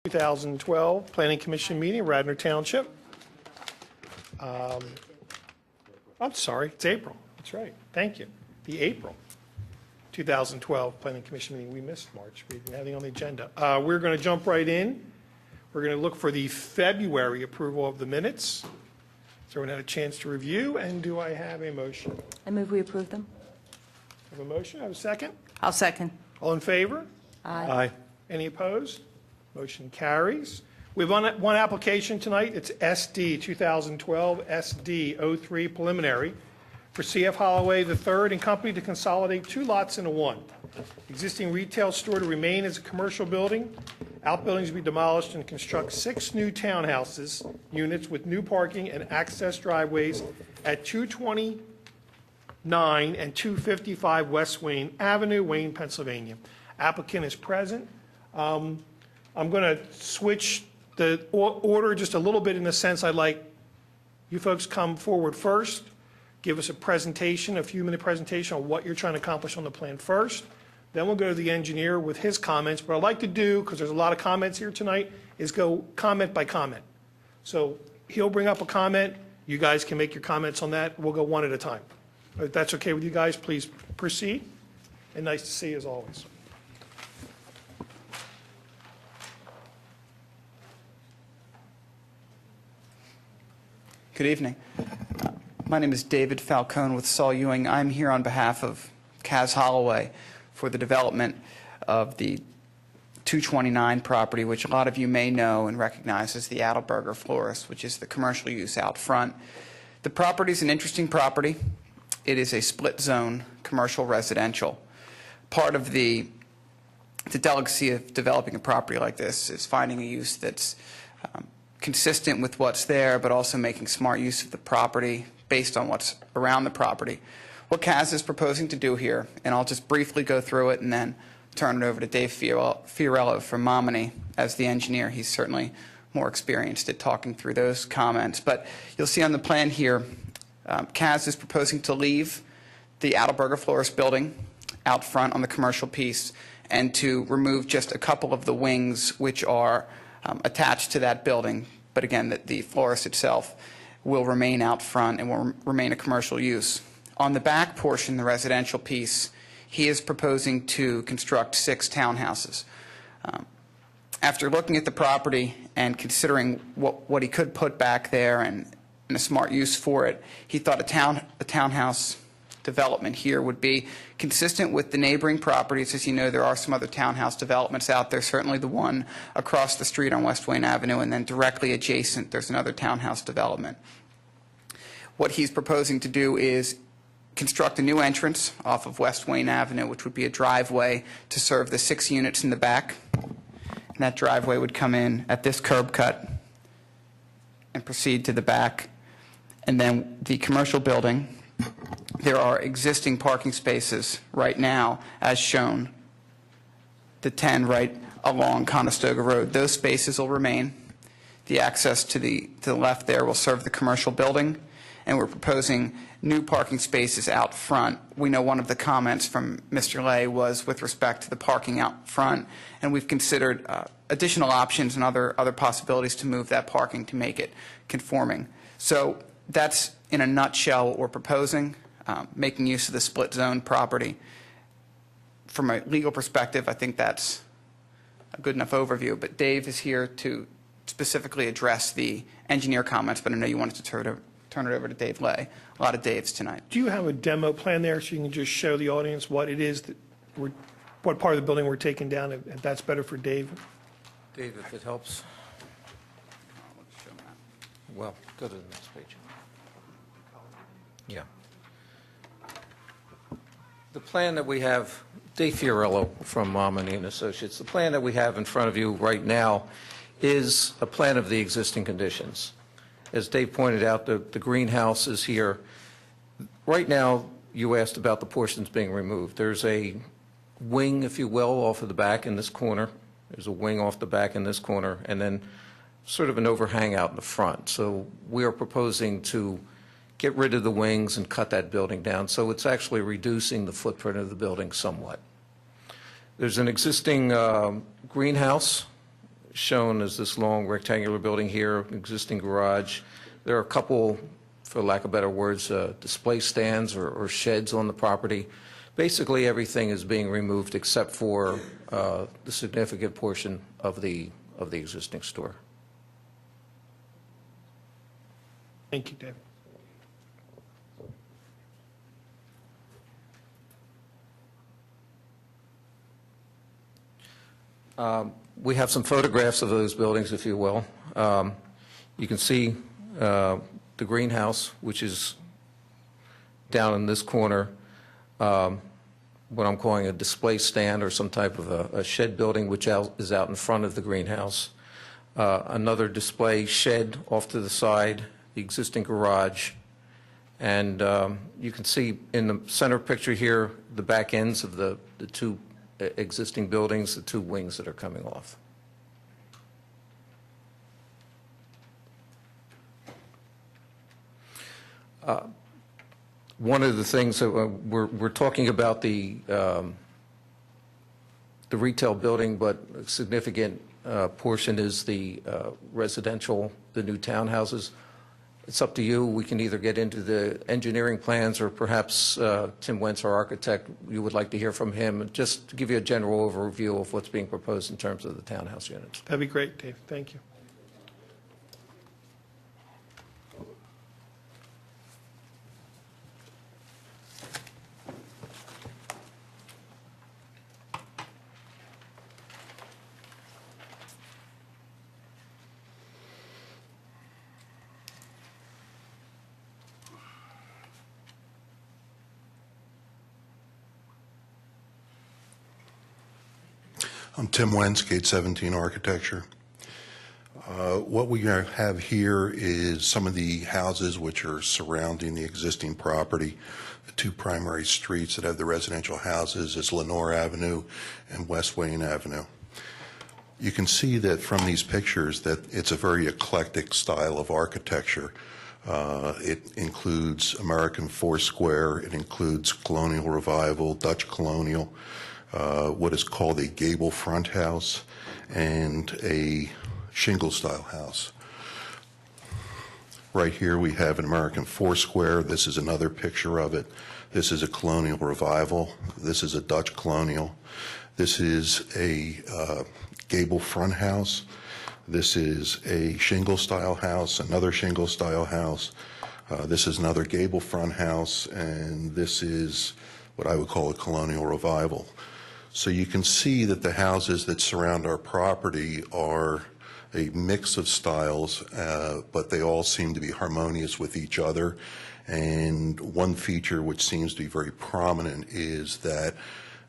2012 Planning Commission meeting, Radnor Township. I'm sorry, it's April. That's right. Thank you. The April 2012 Planning Commission meeting. We missed March. We didn't have anything on the agenda. We're going to jump right in. We're going to look for the February approval of the minutes. So everyone had a chance to review, and do I have a motion? I move we approve them. I have a motion. I have a second. I'll second. All in favor? Aye. Any opposed? Motion carries. We have one application tonight. It's SD 2012 SD 03 preliminary for CF Holloway III and Company to consolidate two lots into one. Existing retail store to remain as a commercial building. Outbuildings to be demolished and construct 6 new townhouses units with new parking and access driveways at 229 and 255 West Wayne Avenue, Wayne, Pennsylvania. Applicant is present. I'm going to switch the order just a little bit in the sense I'd like you folks come forward first, give us a presentation, a few-minute presentation on what you're trying to accomplish on the plan first. Then we'll go to the engineer with his comments. What I'd like to do, because there's a lot of comments here tonight, is go comment by comment. So he'll bring up a comment. You guys can make your comments on that. We'll go one at a time. If that's okay with you guys, please proceed. And nice to see you as always. Good evening. My name is David Falcone with Saul Ewing. I'm here on behalf of Kaz Holloway for the development of the 229 property, which a lot of you may know and recognize as the Adelberger Florist, which is the commercial use out front. The property is an interesting property. It is a split zone commercial residential. Part of the delicacy of developing a property like this is finding a use that's consistent with what's there, but also making smart use of the property based on what's around the property. What Kaz is proposing to do here, and I'll just briefly go through it and then turn it over to Dave Fiorello from Mominy as the engineer. He's certainly more experienced at talking through those comments. But you'll see on the plan here, Kaz is proposing to leave the Adelberger Florist building out front on the commercial piece and to remove just a couple of the wings which are attached to that building, but again, the florist itself will remain out front and will remain a commercial use. On the back portion, the residential piece, he is proposing to construct 6 townhouses. After looking at the property and considering what he could put back there and a smart use for it, he thought a townhouse development here would be consistent with the neighboring properties. As you know, there are some other townhouse developments out there, certainly the one across the street on West Wayne Avenue, and then directly adjacent there's another townhouse development. What he's proposing to do is construct a new entrance off of West Wayne Avenue, which would be a driveway to serve the 6 units in the back. And that driveway would come in at this curb cut and proceed to the back. And then the commercial building, there are existing parking spaces right now, as shown, the 10 right along Conestoga Road. Those spaces will remain. The access to the left there will serve the commercial building, and we're proposing new parking spaces out front. We know one of the comments from Mr. Lay was with respect to the parking out front, and we've considered additional options and other possibilities to move that parking to make it conforming. So that's in a nutshell what we're proposing. Making use of the split zone property. From a legal perspective, I think that's a good enough overview, but Dave is here to specifically address the engineer comments, but I know you wanted to turn it over to Dave Lay. A lot of Daves tonight. Do you have a demo plan there so you can just show the audience what it is that what part of the building we're taking down, if that's better for Dave? Dave, if it helps. Well, go to the next page. Yeah. The plan that we have, Dave Fiorello from Mominy and Associates, the plan that we have in front of you right now is a plan of the existing conditions. As Dave pointed out, the greenhouse is here. Right now, you asked about the portions being removed. There's a wing, if you will, off of the back in this corner. There's a wing off the back in this corner, and then sort of an overhang out in the front. So we are proposing to get rid of the wings and cut that building down. So it's actually reducing the footprint of the building somewhat. There's an existing greenhouse shown as this long rectangular building here, existing garage. There are a couple, for lack of better words, display stands or sheds on the property. Basically, everything is being removed except for the significant portion of the existing store. Thank you, David. We have some photographs of those buildings, if you will. You can see the greenhouse, which is down in this corner, what I'm calling a display stand or some type of a shed building, which is out in front of the greenhouse. Another display shed off to the side, the existing garage. And you can see in the center picture here, the back ends of the two existing buildings, the two wings that are coming off. One of the things that we're talking about the retail building, but a significant portion is the residential, the new townhouses. It's up to you. We can either get into the engineering plans or perhaps Tim Wentz, our architect, you would like to hear from him, just to give you a general overview of what's being proposed in terms of the townhouse units. That'd be great, Dave. Thank you. I'm Tim Wentz, Gate 17 Architecture. What we have here is some of the houses which are surrounding the existing property. The two primary streets that have the residential houses is Lenore Avenue and West Wayne Avenue. You can see that from these pictures that it's a very eclectic style of architecture. It includes American Foursquare, it includes Colonial Revival, Dutch Colonial, what is called a gable front house, and a shingle-style house. Right here we have an American Foursquare. This is another picture of it. This is a Colonial Revival. This is a Dutch Colonial. This is a gable front house. This is a shingle-style house, another shingle-style house. This is another gable front house, and this is what I would call a Colonial Revival. So you can see that the houses that surround our property are a mix of styles, but they all seem to be harmonious with each other. And one feature which seems to be very prominent is that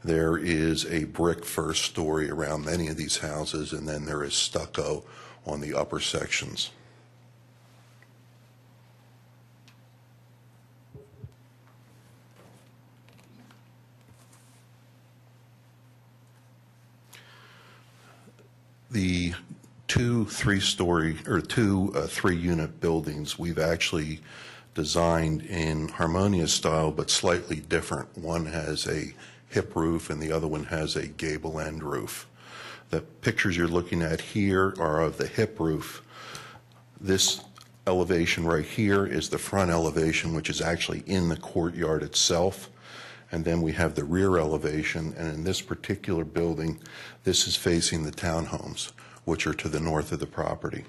there is a brick first story around many of these houses, and then there is stucco on the upper sections. The two three-unit buildings we've actually designed in harmonious style, but slightly different. One has a hip roof and the other one has a gable end roof. The pictures you're looking at here are of the hip roof. This elevation right here is the front elevation, which is actually in the courtyard itself. And then we have the rear elevation, and in this particular building, this is facing the townhomes, which are to the north of the property.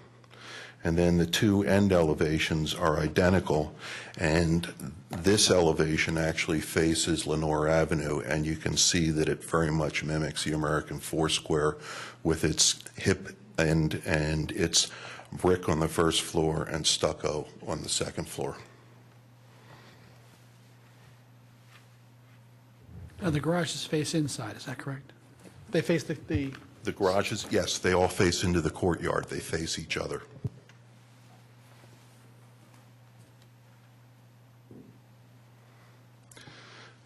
And then the two end elevations are identical, and this elevation actually faces Lenore Avenue, and you can see that it very much mimics the American Foursquare with its hip end and its brick on the first floor and stucco on the second floor. The garages face inside, is that correct? They face the The garages, yes, they all face into the courtyard. They face each other.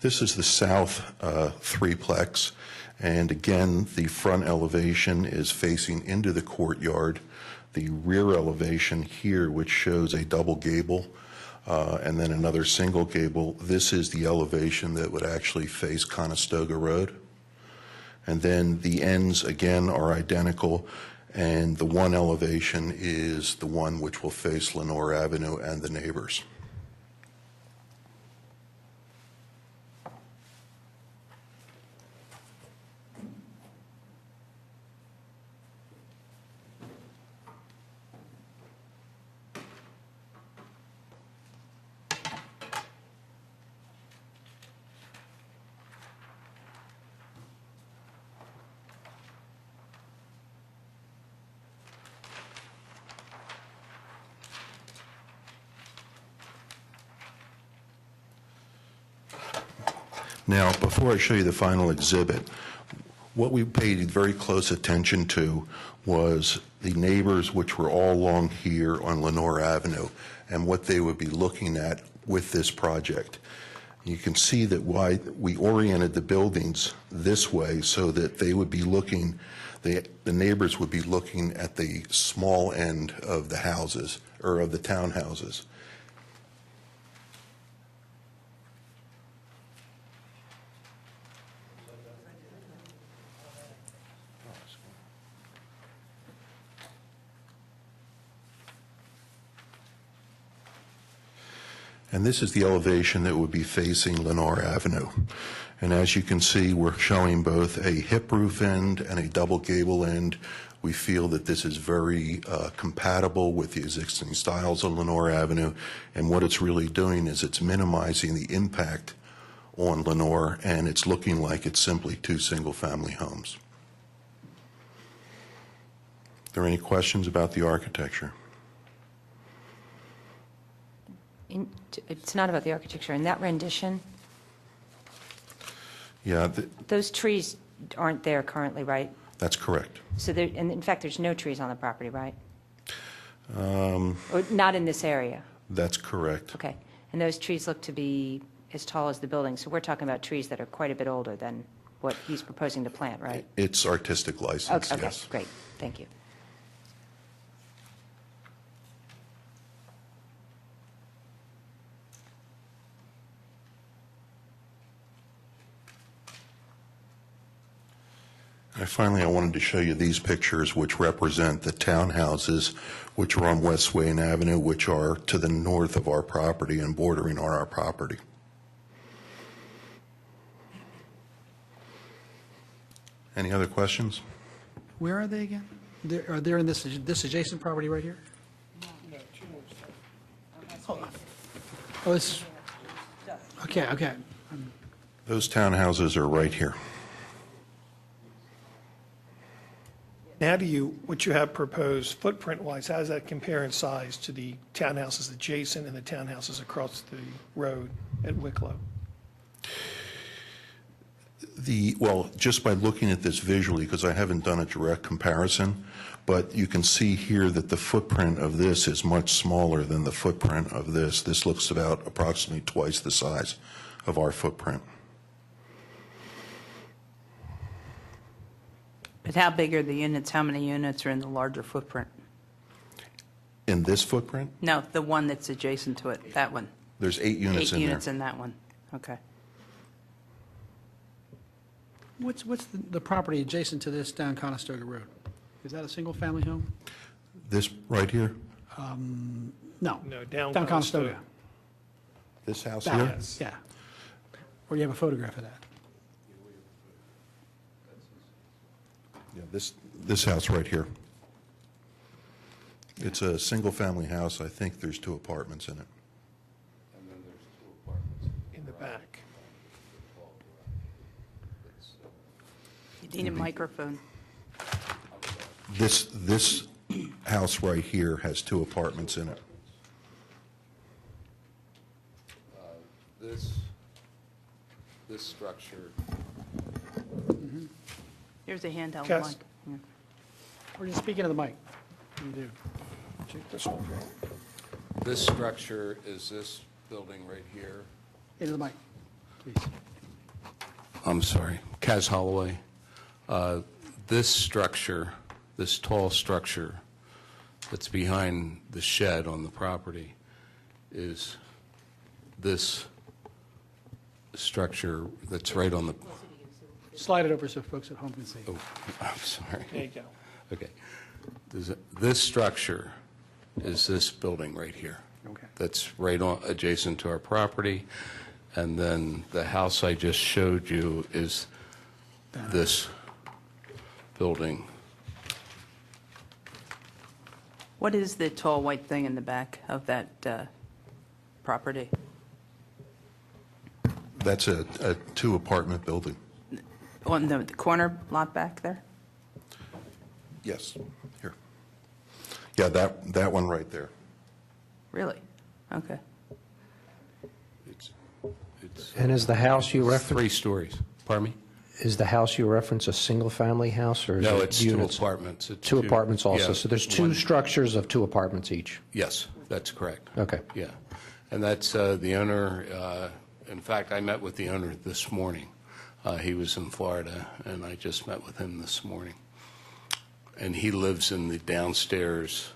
This is the south threeplex, and again, the front elevation is facing into the courtyard. The rear elevation here, which shows a double gable, and then another single gable, this is the elevation that would actually face Conestoga Road. And then the ends, again, are identical, And the one elevation is the one which will face Lenore Avenue and the neighbors. Now, before I show you the final exhibit, what we paid very close attention to was the neighbors which were all along here on Lenore Avenue and what they would be looking at with this project. You can see that why we oriented the buildings this way so that they would be looking, the neighbors would be looking at the small end of the houses, or of the townhouses. And this is the elevation that would be facing Lenore Avenue. And as you can see, we're showing both a hip roof end and a double gable end. We feel that this is very compatible with the existing styles on Lenore Avenue. And what it's really doing is it's minimizing the impact on Lenore, and it's looking like it's simply two single-family homes. Are there any questions about the architecture? It's not about the architecture. In that rendition, Yeah, those trees aren't there currently, right? that's correct. So there, and in fact, there's no trees on the property, right? Or not in this area? That's correct. Okay. And those trees look to be as tall as the building. So we're talking about trees that are quite a bit older than what he's proposing to plant, right? It's artistic license, Okay, yes. great. Thank you. And finally, I wanted to show you these pictures which represent the townhouses which are on West Wayne Avenue, which are to the north of our property and bordering on our property. Any other questions? Where are they again? Are they in this adjacent property right here? Oh, this, okay. Those townhouses are right here. Now, what you have proposed footprint-wise, how does that compare in size to the townhouses adjacent and the townhouses across the road at Wicklow? Well, just by looking at this visually, because I haven't done a direct comparison, but you can see here that the footprint of this is much smaller than the footprint of this. This looks about approximately twice the size of our footprint. But how big are the units? How many units are in the larger footprint? In this footprint, No, the one that's adjacent to it, that one. there's 8 units 8 in units there. in that one. Okay. What's the property adjacent to this down Conestoga Road? Is that a single-family home? This right here, No. No, down Down Conestoga. Conestoga. this house That here? one, yeah. Or you have a photograph of that? Yeah, this house right here. It's a single-family house. I think there's 2 apartments in it. In the back. You need a microphone. This house right here has 2 apartments in it. This structure, Here's a handheld Cass? mic. Yeah. Or just speaking to the mic? You do. Take this one. this structure is this building right here. Into the mic, please. I'm sorry, Kaz Holloway. This structure, this tall structure that's behind the shed on the property is this structure that's right on the, Slide it over so folks at home can see. oh, I'm sorry. There you go. Okay. This structure is this building right here. Okay. That's right on, adjacent to our property. And then the house I just showed you is this building. What is the tall white thing in the back of that property? That's a two-apartment building. On the corner lot back there? Yes. Here. Yeah, that one right there. Really? Okay. It's And is the house you reference, 3 stories. Pardon me? is the house you reference a single-family house, or is it No, it's 2 units? apartments. It's Two apartments also, yeah, so there's 2 one- structures of 2 apartments each? Yes, that's correct. Okay. Yeah. And that's the owner, in fact, I met with the owner this morning. He was in Florida, and I just met with him this morning. And he lives in the downstairs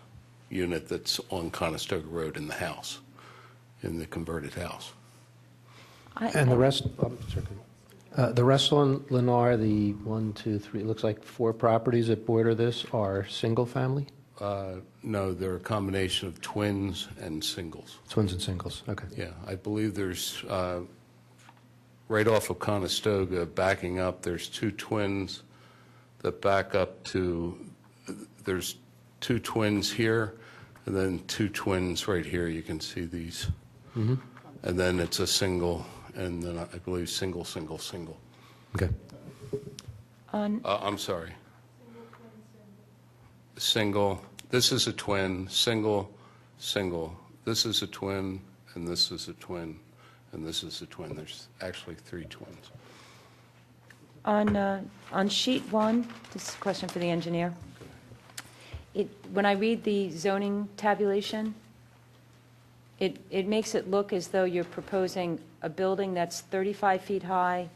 unit that's on Conestoga Road in the house, in the converted house. And the rest, the rest on Lennar, the 1, 2, 3, it looks like 4 properties that border this are single-family? No, they're a combination of twins and singles. Twins and singles, okay. Yeah, I believe there's, right off of Conestoga, backing up, there's 2 twins that back up to, there's 2 twins here, and then 2 twins right here. You can see these. Mm-hmm. And then it's a single, and then I believe single, single, single. Okay. I'm sorry. Single, this is a twin, single, single. This is a twin, and this is a twin, and this is a twin. There's actually 3 twins. On sheet 1, this is a question for the engineer. When I read the zoning tabulation, it makes it look as though you're proposing a building that's 35 feet high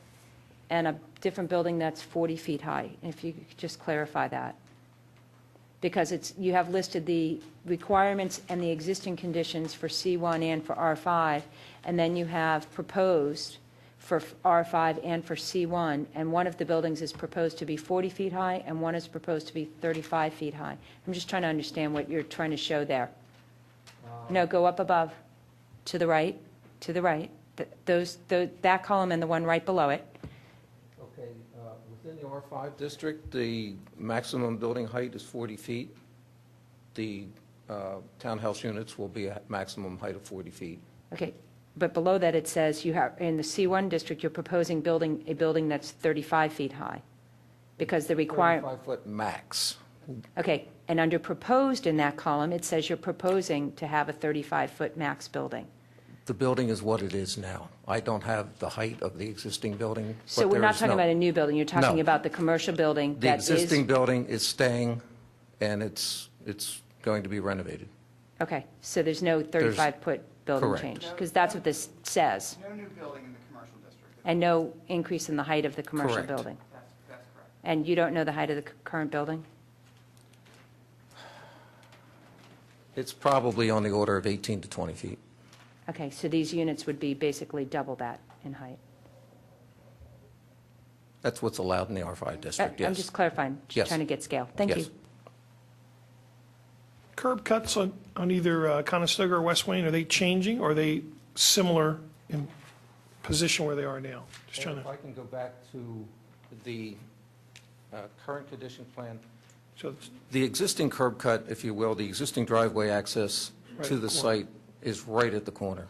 and a different building that's 40 feet high. If you could just clarify that. Because you have listed the requirements and the existing conditions for C1 and for R5, and then you have proposed for R5 and for C1, and one of the buildings is proposed to be 40 feet high, and one is proposed to be 35 feet high. I'm just trying to understand what you're trying to show there. No, go up above, to the right, to the right. That column and the one right below it. Okay, within the R5 district, the maximum building height is 40 feet. The townhouse units will be at maximum height of 40 feet. Okay, but below that it says you have, in the C1 district, you're proposing a building that's 35 feet high, because the requirement. 35-foot max. Okay, and under proposed in that column, it says you're proposing to have a 35-foot max building. The building is what it is now. I don't have the height of the existing building. So but we're there not is talking no- about a new building, you're talking No. about the commercial building The that is. existing building is staying, and it's going to be renovated. Okay, so there's no 35-foot building Correct. change? Because that's what this says, No new building in the commercial district. and no increase in the height of the commercial Correct. building? That's correct. And you don't know the height of the current building? It's probably on the order of 18 to 20 feet. Okay, so these units would be basically double that in height? That's what's allowed in the R5 district, yes. I'm just clarifying, just Yes. trying to get scale. Thank Yes. you. Curb cuts on either Conestoga or West Wayne, are they changing, or are they similar in position where they are now? Just trying If to, I can go back to the current condition plan. so it's The existing curb cut, if you will, the existing driveway access Right to at the the corner. site is right at the corner.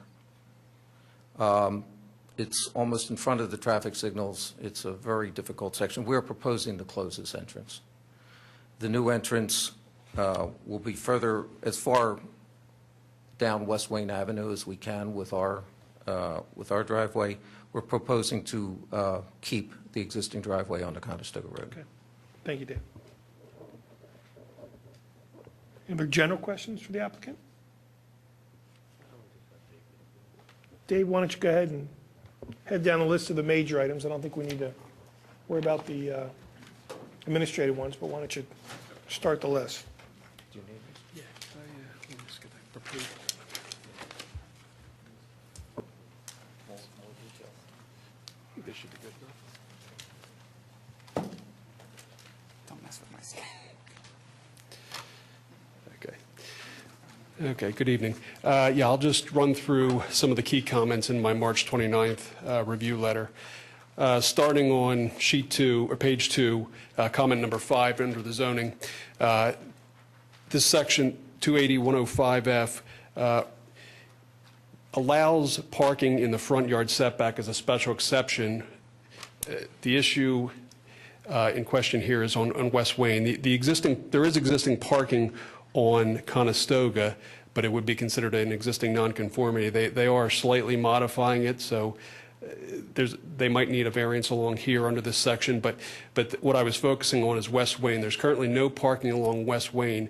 It's almost in front of the traffic signals. It's a very difficult section. We're proposing to close this entrance. The new entrance will be further, as far down West Wayne Avenue as we can with our driveway. We're proposing to keep the existing driveway on the Conestoga Road. Okay. Thank you, Dave. Any other general questions for the applicant? Dave, why don't you go ahead and head down the list of the major items. I don't think we need to worry about the administrative ones, but why don't you start the list? Don't mess with my skin. Okay, good evening. Yeah, I'll just run through some of the key comments in my March 29th review letter. Starting on sheet 2, or page 2, comment number 5 under the zoning. This section 280-105F allows parking in the front yard setback as a special exception. The issue in question here is on West Wayne. There is existing parking on Conestoga, but it would be considered an existing nonconformity. They are slightly modifying it, so they might need a variance along here under this section, but what I was focusing on is West Wayne. There's currently no parking along West Wayne,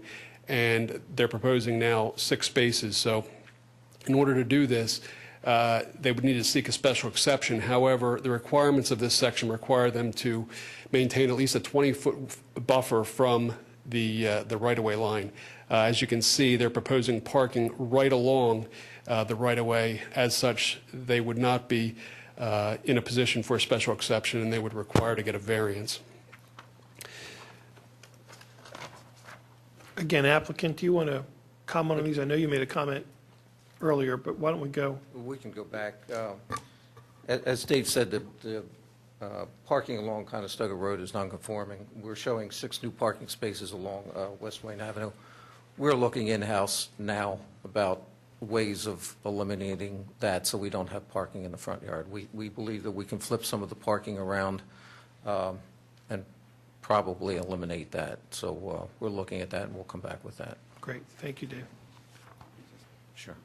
and they're proposing now 6 spaces. So in order to do this, they would need to seek a special exception. However, the requirements of this section require them to maintain at least a 20-foot buffer from the right-of-way line. As you can see, they're proposing parking right along the right-of-way. As such, they would not be in a position for a special exception, and they would require to get a variance. Again, applicant, do you want to comment on these? I know you made a comment earlier, but why don't we go? We can go back. As Dave said, the parking along Conestoga Road is non-conforming. We're showing 6 new parking spaces along West Wayne Avenue. We're looking in-house now about ways of eliminating that so we don't have parking in the front yard. We believe that we can flip some of the parking around and probably eliminate that. So we're looking at that, and we'll come back with that. Great, thank you, Dave. Sure.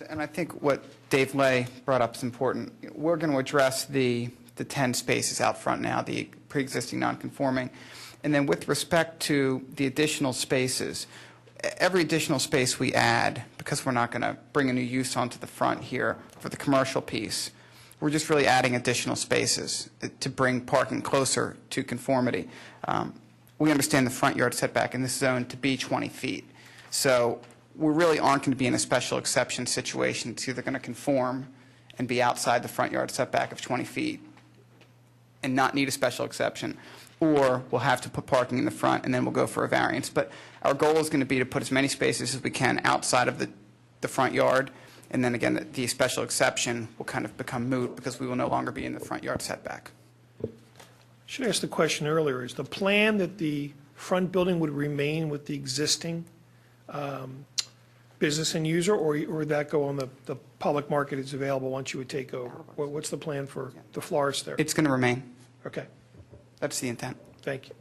And I think what Dave Lay brought up is important. We're going to address the 10 spaces out front now, the pre-existing non-conforming. And then with respect to the additional spaces, every additional space we add, because we're not going to bring a new use onto the front here for the commercial piece, we're just really adding additional spaces to bring parking closer to conformity. We understand the front yard setback in this zone to be 20 feet. So we really aren't going to be in a special exception situation. It's either going to conform and be outside the front yard setback of 20 feet and not need a special exception, or we'll have to put parking in the front and then we'll go for a variance. But our goal is going to be to put as many spaces as we can outside of the front yard, and then again, the special exception will kind of become moot because we will no longer be in the front yard setback. Should I ask the question earlier, is the plan that the front building would remain with the existing business and user, or would that go on the public market is available once you would take over? What's the plan for the florist there? It's going to remain. Okay, That's the intent. thank you.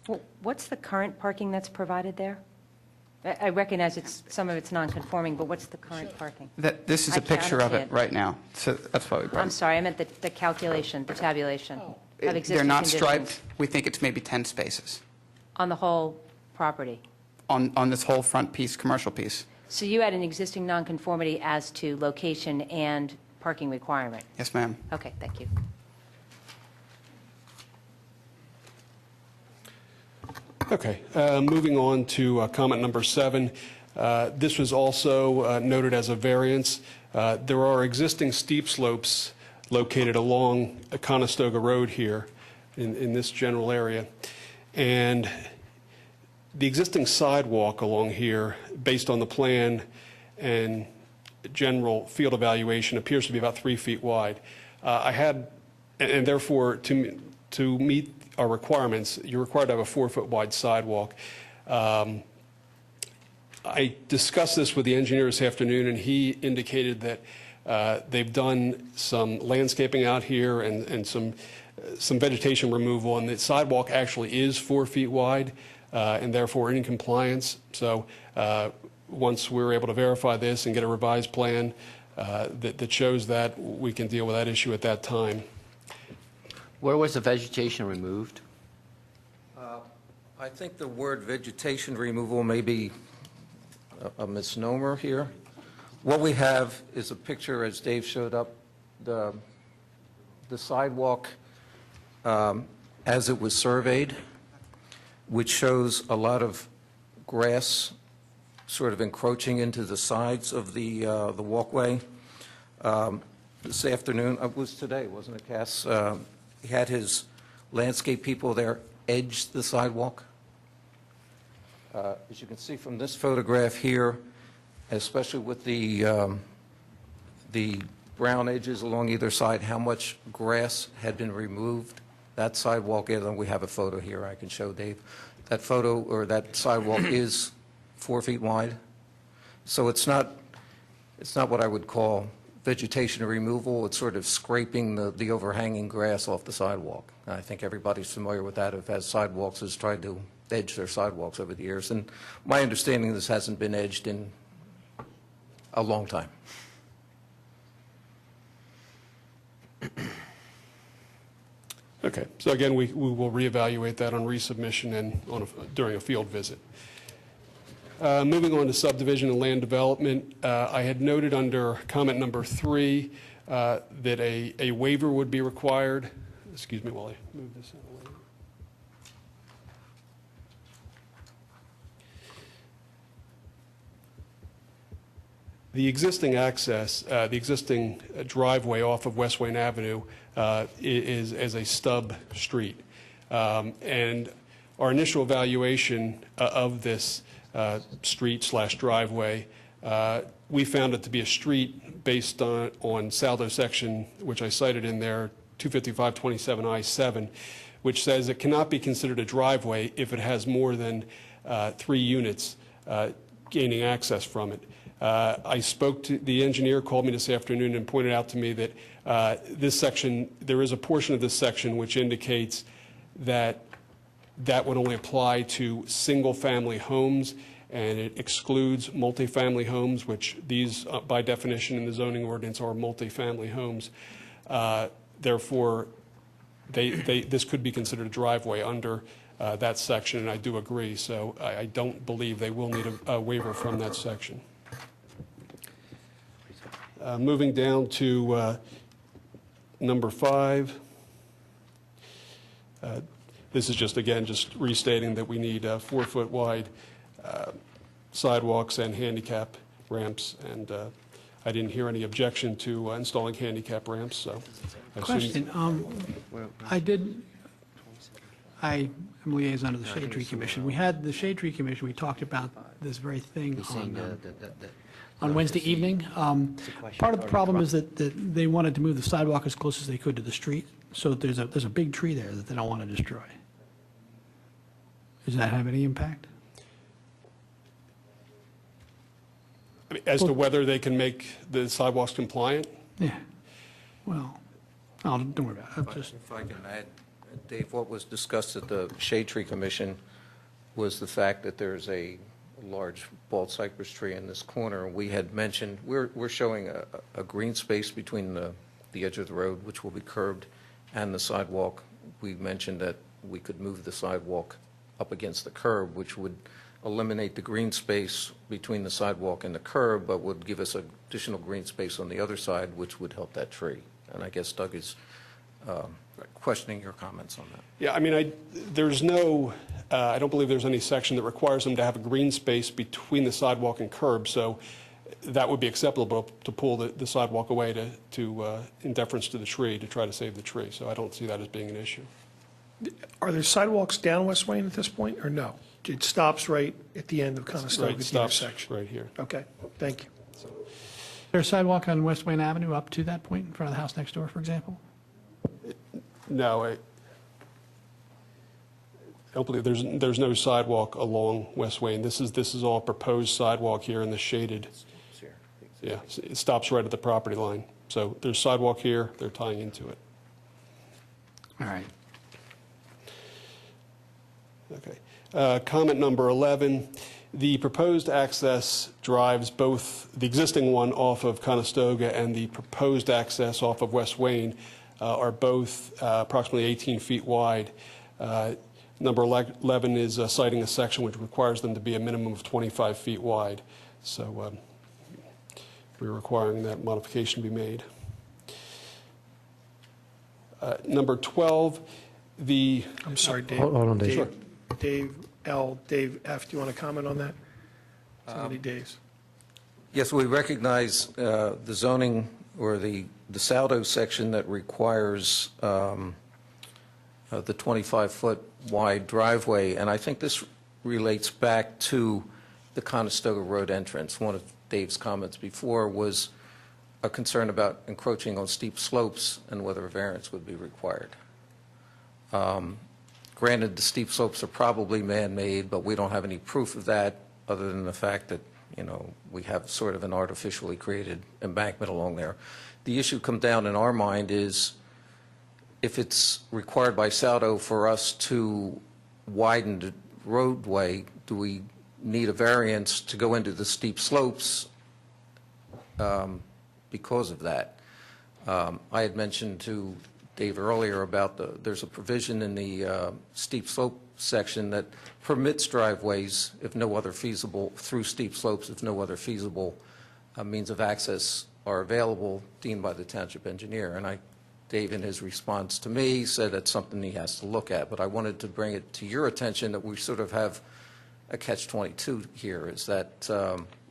Well, what's the current parking that's provided there? I recognize some of it's non-conforming, but what's the current parking? This is I a picture can't of see it it. right now, so that's why we brought I'm it. sorry, I meant the calculation, the tabulation of existing They're not conditions striped. We think it's maybe 10 spaces on the whole property. on this whole front piece, commercial piece. So you had an existing nonconformity as to location and parking requirement? Yes, ma'am. Okay, thank you. Okay, moving on to comment number 7. This was also noted as a variance. There are existing steep slopes located along Conestoga Road here in this general area. And the existing sidewalk along here, based on the plan and general field evaluation, appears to be about 3 feet wide. And therefore, to meet our requirements, you're required to have a 4-foot wide sidewalk. I discussed this with the engineer this afternoon, and he indicated that they've done some landscaping out here and some vegetation removal, and the sidewalk actually is 4 feet wide, and therefore in compliance. So once we're able to verify this and get a revised plan that shows that, we can deal with that issue at that time. Where was the vegetation removed? I think the word vegetation removal may be a misnomer here. What we have is a picture, as Dave showed up, the sidewalk as it was surveyed, which shows a lot of grass sort of encroaching into the sides of the walkway. This afternoon, it was today, wasn't it, Cass? He had his landscape people there edge the sidewalk. As you can see from this photograph here, especially with the brown edges along either side, how much grass had been removed. That sidewalk, and we have a photo here I can show Dave. That photo, or that sidewalk is 4 feet wide. So it's not what I would call vegetation removal. It's sort of scraping the overhanging grass off the sidewalk. I think everybody's familiar with that, who has sidewalks, has tried to edge their sidewalks over the years. And my understanding, this hasn't been edged in a long time. Okay, so again, we will reevaluate that on resubmission and during a field visit. Moving on to subdivision and land development, I had noted under comment number 3 that a waiver would be required. Excuse me while I move this out of the way. The existing access, the existing driveway off of West Wayne Avenue is as a stub street. And our initial evaluation of this street/driveway, we found it to be a street based on Saldo section, which I cited in there, 255-27I-7, which says it cannot be considered a driveway if it has more than 3 units gaining access from it. I spoke to the engineer, called me this afternoon and pointed out to me that this section, there is a portion of this section which indicates that that would only apply to single-family homes, and it excludes multifamily homes, which these, by definition in the zoning ordinance, are multifamily homes. Therefore, this could be considered a driveway under that section, and I do agree. So I don't believe they will need a waiver from that section. Moving down to number 5. This is just, again, just restating that we need 4-foot wide sidewalks and handicap ramps, and I didn't hear any objection to installing handicap ramps, so. Question, I am liaison to the Shade Tree Commission. We had the Shade Tree Commission, we talked about this very thing on Wednesday evening. Part of the problem is that they wanted to move the sidewalk as close as they could to the street, so there's a big tree there that they don't want to destroy. Does that have any impact? I mean, as to whether they can make the sidewalks compliant? Yeah, well, don't worry about it. If I can add, Dave, what was discussed at the Shade Tree Commission was the fact that there's a large bald cypress tree in this corner. We had mentioned, we're showing a green space between the edge of the road, which will be curbed, and the sidewalk. We mentioned that we could move the sidewalk up against the curb, which would eliminate the green space between the sidewalk and the curb, but would give us additional green space on the other side, which would help that tree. And I guess Doug is questioning your comments on that. Yeah, I mean, there's no, I don't believe there's any section that requires them to have a green space between the sidewalk and curb, so that would be acceptable to pull the sidewalk away in deference to the tree, to try to save the tree. So I don't see that as being an issue. Are there sidewalks down West Wayne at this point, or no? It stops right at the end of Conestoga Right, stops intersection? right here. Okay, thank you. Is there a sidewalk on West Wayne Avenue up to that point in front of the house next door, for example? No, I don't believe there's no sidewalk along West Wayne. This is all proposed sidewalk here in the shaded. Yeah, it stops right at the property line. So there's sidewalk here, they're tying into it. All right. Okay. Comment number 11, the proposed access drives, both the existing one off of Conestoga and the proposed access off of West Wayne, are both approximately 18 feet wide. Number 11 is citing a section which requires them to be a minimum of 25 feet wide. So we're requiring that modification be made. Number 12, I'm sorry, Dave. Hold on, Dave. Sure. Dave L., Dave F., do you want to comment on that? So many days. Yes, we recognize the zoning or the Saldo section that requires the 25-foot wide driveway, and I think this relates back to the Conestoga Road entrance. One of Dave's comments before was a concern about encroaching on steep slopes and whether a variance would be required. Granted, the steep slopes are probably man-made, but we don't have any proof of that other than the fact that, we have sort of an artificially created embankment along there. The issue come down in our mind is if it's required by Saldo for us to widen the roadway, do we need a variance to go into the steep slopes because of that? I had mentioned to Dave earlier about there's a provision in the steep slope section that permits driveways if no other feasible, through steep slopes, if no other feasible means of access are available, deemed by the township engineer. And Dave, in his response to me, said that's something he has to look at. But I wanted to bring it to your attention that we sort of have a catch-22 here, is that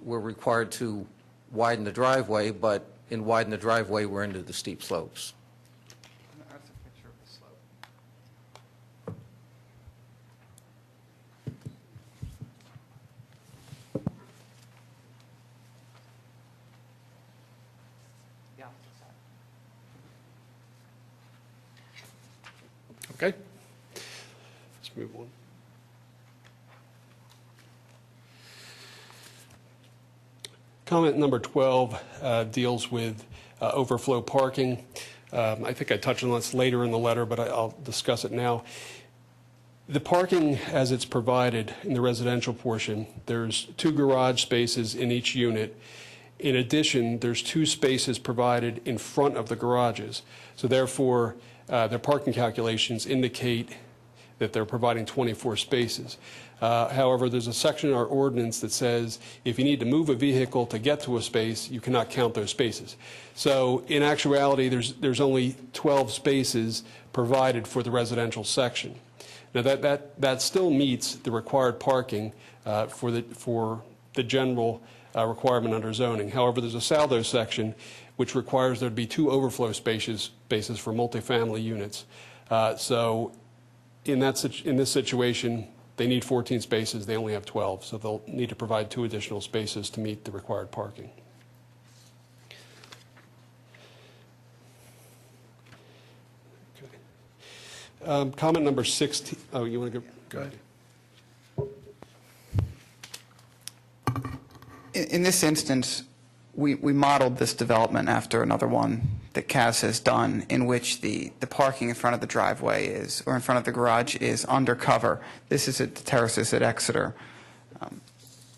we're required to widen the driveway, but in widen the driveway, we're into the steep slopes. That's a picture of the slope. Yeah. Okay. Let's move on. Comment number 12 deals with overflow parking. I think I touched on this later in the letter, but I'll discuss it now. The parking as it's provided in the residential portion, there's 2 garage spaces in each unit. In addition, there's 2 spaces provided in front of the garages. So therefore, their parking calculations indicate that they're providing 24 spaces. However, there's a section in our ordinance that says if you need to move a vehicle to get to a space, you cannot count those spaces. So in actuality, there's only 12 spaces provided for the residential section. Now that still meets the required parking for the general requirement under zoning. However, there's a Saldo section which requires there to be 2 overflow spaces for multifamily units. So in this situation, they need 14 spaces, they only have 12, so they'll need to provide 2 additional spaces to meet the required parking. Okay. Comment number 16, oh, you want to go ahead. In this instance, we modeled this development after another one that Kaz has done, in which the parking in front of the driveway or in front of the garage is undercover. This is at the Terraces at Exeter.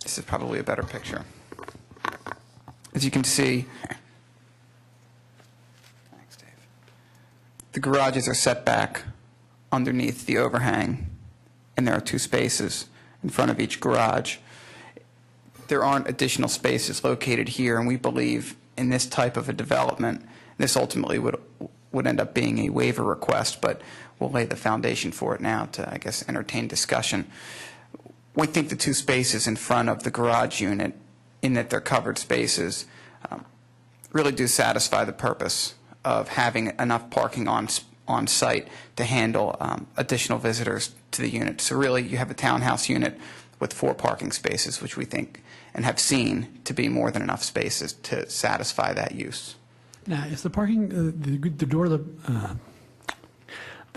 This is probably a better picture. As you can see, thanks, Dave. The garages are set back underneath the overhang, and there are 2 spaces in front of each garage. There aren't additional spaces located here, and we believe in this type of a development, this ultimately would end up being a waiver request, but we'll lay the foundation for it now to, I guess, entertain discussion. We think the 2 spaces in front of the garage unit, in that they're covered spaces, really do satisfy the purpose of having enough parking on site to handle additional visitors to the unit. So really, you have a townhouse unit with 4 parking spaces, which we think and have seen to be more than enough spaces to satisfy that use. Now, is the parking, the door, the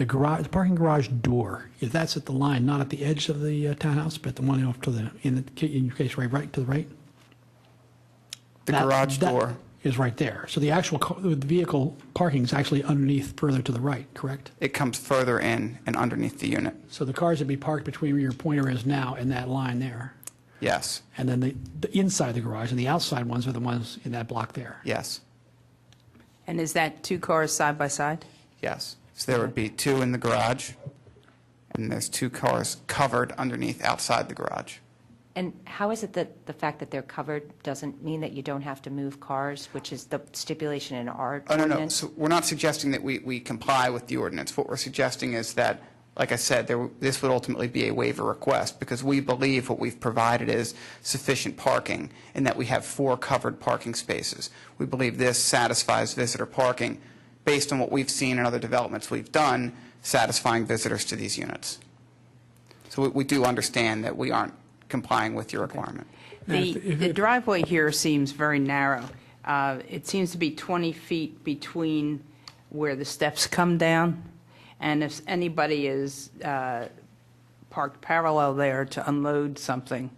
garage, the parking garage door, if that's at the line, not at the edge of the townhouse, but the one off to the, in your case, right to the right? The garage door is right there. So the actual the vehicle parking is actually underneath, further to the right, correct? It comes further in and underneath the unit. So the cars would be parked between where your pointer is now and that line there. Yes. And then the inside the garage and the outside ones are the ones in that block there. Yes. And is that 2 cars side by side? Yes. So there would be 2 in the garage, and there's 2 cars covered underneath outside the garage. And how is it that the fact that they're covered doesn't mean that you don't have to move cars, which is the stipulation in our Oh, no, no. ordinance? So we're not suggesting that we comply with the ordinance. What we're suggesting is that, like I said, this would ultimately be a waiver request, because we believe what we've provided is sufficient parking, and that we have 4 covered parking spaces. We believe this satisfies visitor parking based on what we've seen in other developments we've done, satisfying visitors to these units. So we do understand that we aren't complying with your requirement. The driveway here seems very narrow. It seems to be 20 feet between where the steps come down, and if anybody is parked parallel there to unload something,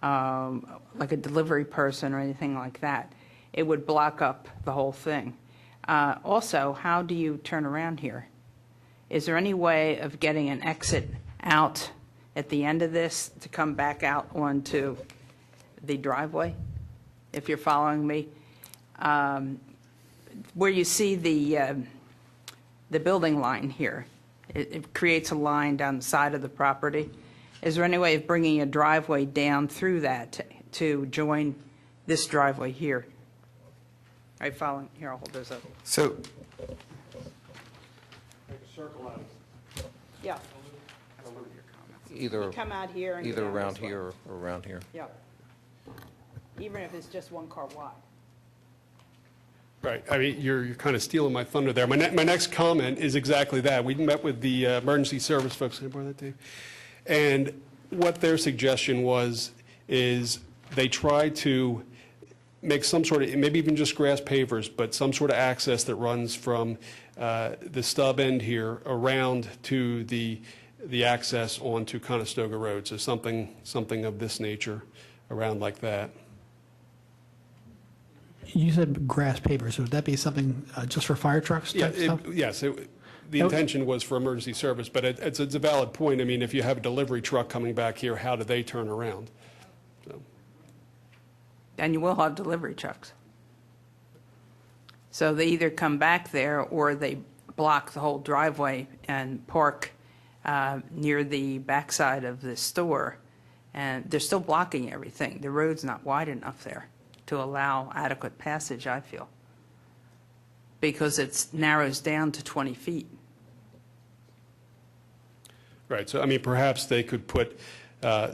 like a delivery person or anything like that, it would block up the whole thing. Also, how do you turn around here? Is there any way of getting an exit out at the end of this to come back out onto the driveway, if you're following me? Where you see the building line here, it creates a line down the side of the property. Is there any way of bringing a driveway down through that to join this driveway here? Are you following? Here, I'll hold those up. So Yeah. Either, Come out here and go either down around this way. here or around here. Yeah. Even if it's just one car wide. Right, I mean, you're kind of stealing my thunder there. My next comment is exactly that. We met with the emergency service folks, can I borrow that, Dave? And what their suggestion is they try to make some sort of, maybe even just grass pavers, but some sort of access that runs from the stub end here around to the access onto Conestoga Road. So something of this nature around like that. You said grass pavers, so would that be something just for fire trucks Yeah, type stuff? yes, the intention was for emergency service, but it's a valid point. I mean, if you have a delivery truck coming back here, how do they turn around? So, And you will have delivery trucks. So they either come back there or they block the whole driveway and park near the backside of the store. And they're still blocking everything. The road's not wide enough there to allow adequate passage, I feel, because it narrows down to 20 feet. right, so I mean, perhaps they could put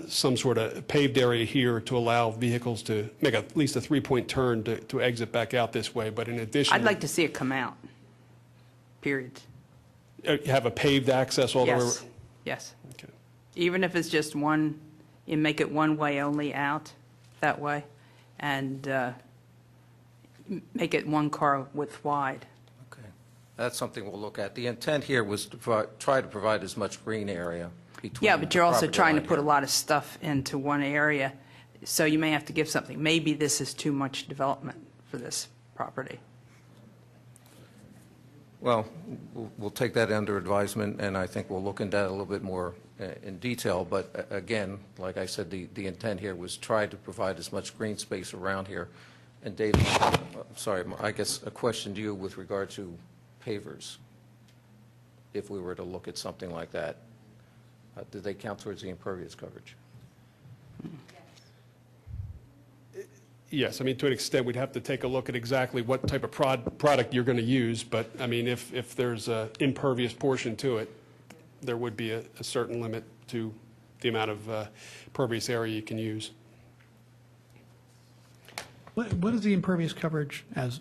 some sort of paved area here to allow vehicles to make at least a three-point turn to exit back out this way, but in addition. I'd like to see it come out, period. Have a paved access all the way. Yes, yes. Okay. Even if it's just one, you make it one way only out that way, and make it one car width wide. Okay, that's something we'll look at. The intent here was to try to provide as much green area between. Yeah, but you're also the property trying to line put a here. lot of stuff into one area, so you may have to give something. Maybe this is too much development for this property. Well, we'll take that under advisement, and I think we'll look into that a little bit more in detail. But again, like I said, the intent here was try to provide as much green space around here. And Dave, sorry, I guess a question to you with regard to pavers. If we were to look at something like that, do they count towards the impervious coverage? Yes, I mean, to an extent, we'd have to take a look at exactly what type of product you're going to use, but, I mean, if there's an impervious portion to it, there would be a certain limit to the amount of pervious area you can use. What is the impervious coverage as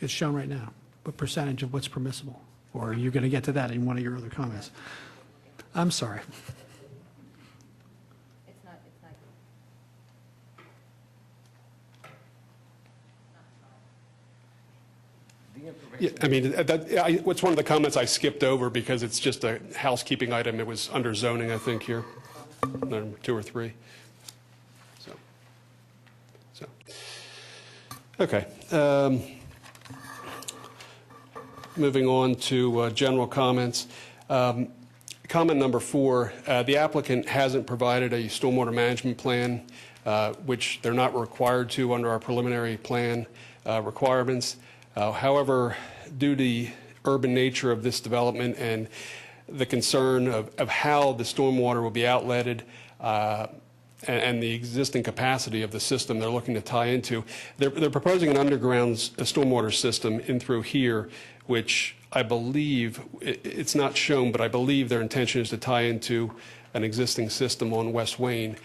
is shown right now? What percentage of what's permissible? Or are you going to get to that in one of your other comments? I'm sorry. Yeah, I mean, it's one of the comments I skipped over because it's just a housekeeping item. It was under zoning, I think, here, number 2 or 3. So, okay. Moving on to general comments. Comment number 4, the applicant hasn't provided a stormwater management plan, which they're not required to under our preliminary plan requirements. However, due to the urban nature of this development and the concern of how the stormwater will be outletted and the existing capacity of the system they're looking to tie into, they're proposing an underground stormwater system in through here, which I believe, it's not shown, but I believe their intention is to tie into an existing system on West Wayne.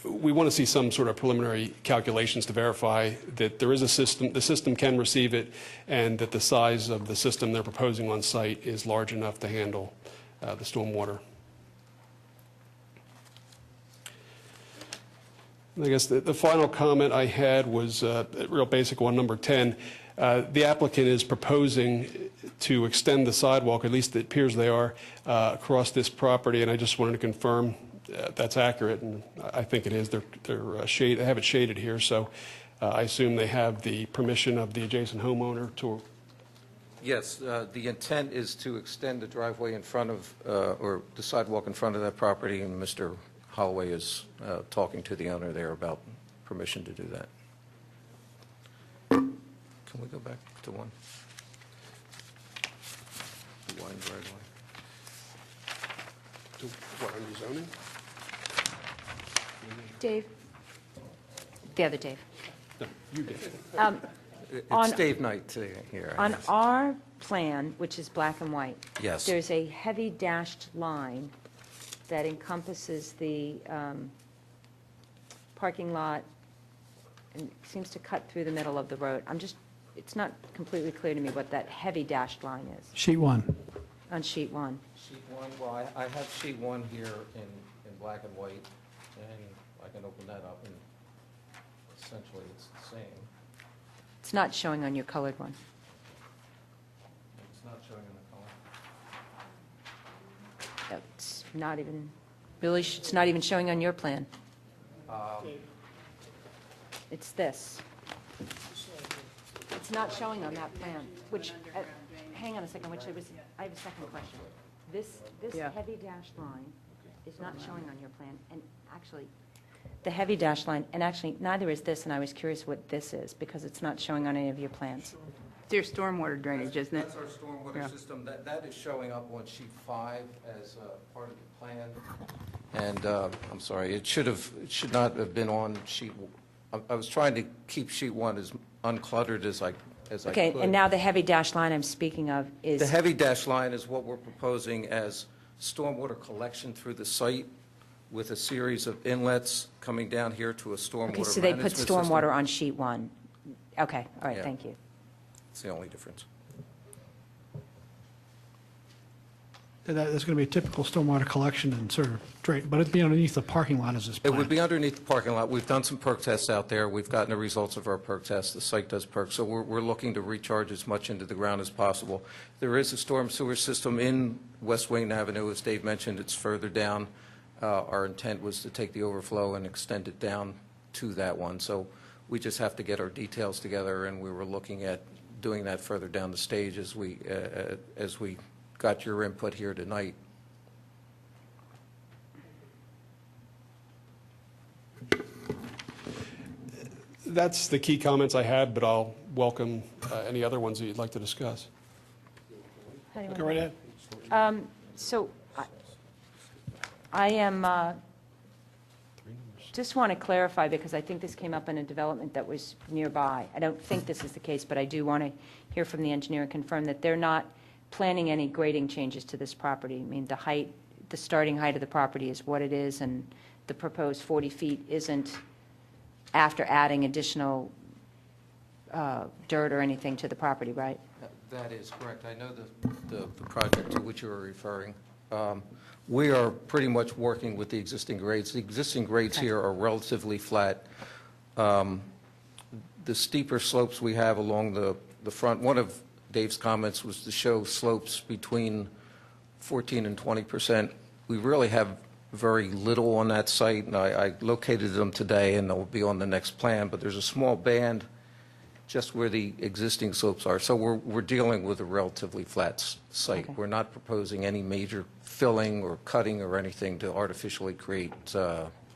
We want to see some sort of preliminary calculations to verify that there is a system, the system can receive it, and that the size of the system they're proposing on site is large enough to handle the stormwater. I guess the final comment I had was a real basic one, number 10. The applicant is proposing to extend the sidewalk, at least it appears they are, across this property, and I just wanted to confirm that's accurate, and I think it is. They have it shaded here, so I assume they have the permission of the adjacent homeowner to. Yes, the intent is to extend the driveway in front of, or the sidewalk in front of that property, and Mr. Holloway is talking to the owner there about permission to do that. Can we go back to one? The wide driveway. What, under zoning? Dave? The other Dave. No, you did. On- It's Dave Knight here. I On guess. our plan, which is black and white. Yes. There's a heavy dashed line that encompasses the parking lot and seems to cut through the middle of the road. It's not completely clear to me what that heavy dashed line is Sheet 1. on sheet 1. Sheet one, well, I have sheet one here in black and white, and I can open that up, and essentially it's the same. It's not showing on your colored one. It's not showing in the color. It's not even, Billy, it's not even showing on your plan. It's this. It's not showing on that plan, which, hang on a second, I have a second question. This Yeah. heavy dashed line is not showing on your plan, and actually, the heavy dashed line, and actually, neither is this, and I was curious what this is, because it's not showing on any of your plans. There's stormwater drainage, isn't it? That's our stormwater Yeah. system. That is showing up on sheet 5 as part of the plan. And I'm sorry, it should not have been on sheet. I was trying to keep sheet 1 as uncluttered as I could. Okay, and now the heavy dashed line I'm speaking of is... The heavy dash line is what we're proposing as stormwater collection through the site with a series of inlets coming down here to a stormwater Okay, so management they put system. stormwater on sheet 1. Okay, all right, Yeah. thank you. It's the only difference. There's going to be a typical stormwater collection and sort of drain, but it'd be underneath the parking lot as this It plan. would be underneath the parking lot. We've done some perk tests out there. We've gotten the results of our perk tests. The site does perk, so we're looking to recharge as much into the ground as possible. There is a storm sewer system in West Wayne Avenue. As Dave mentioned, it's further down. Our intent was to take the overflow and extend it down to that one. So we just have to get our details together, and we were looking at doing that further down the stage as we got your input here tonight. That's the key comments I had, but I'll welcome any other ones that you'd like to discuss. How do you want Go right ahead. So I am, just want to clarify, because I think this came up in a development that was nearby. I don't think this is the case, but I do want to hear from the engineer and confirm that they're not planning any grading changes to this property. I mean, the starting height of the property is what it is, and the proposed 40 feet isn't after adding additional dirt or anything to the property, right? That is correct. I know the project to which you are referring. We are pretty much working with the existing grades. The existing grades here are relatively flat. The steeper slopes we have along the front, one of Dave's comments was to show slopes between 14 and 20%. We really have very little on that site, and I located them today, and they'll be on the next plan, but there's a small band just where the existing slopes are. So we're dealing with a relatively flat site. Okay. We're not proposing any major filling or cutting or anything to artificially create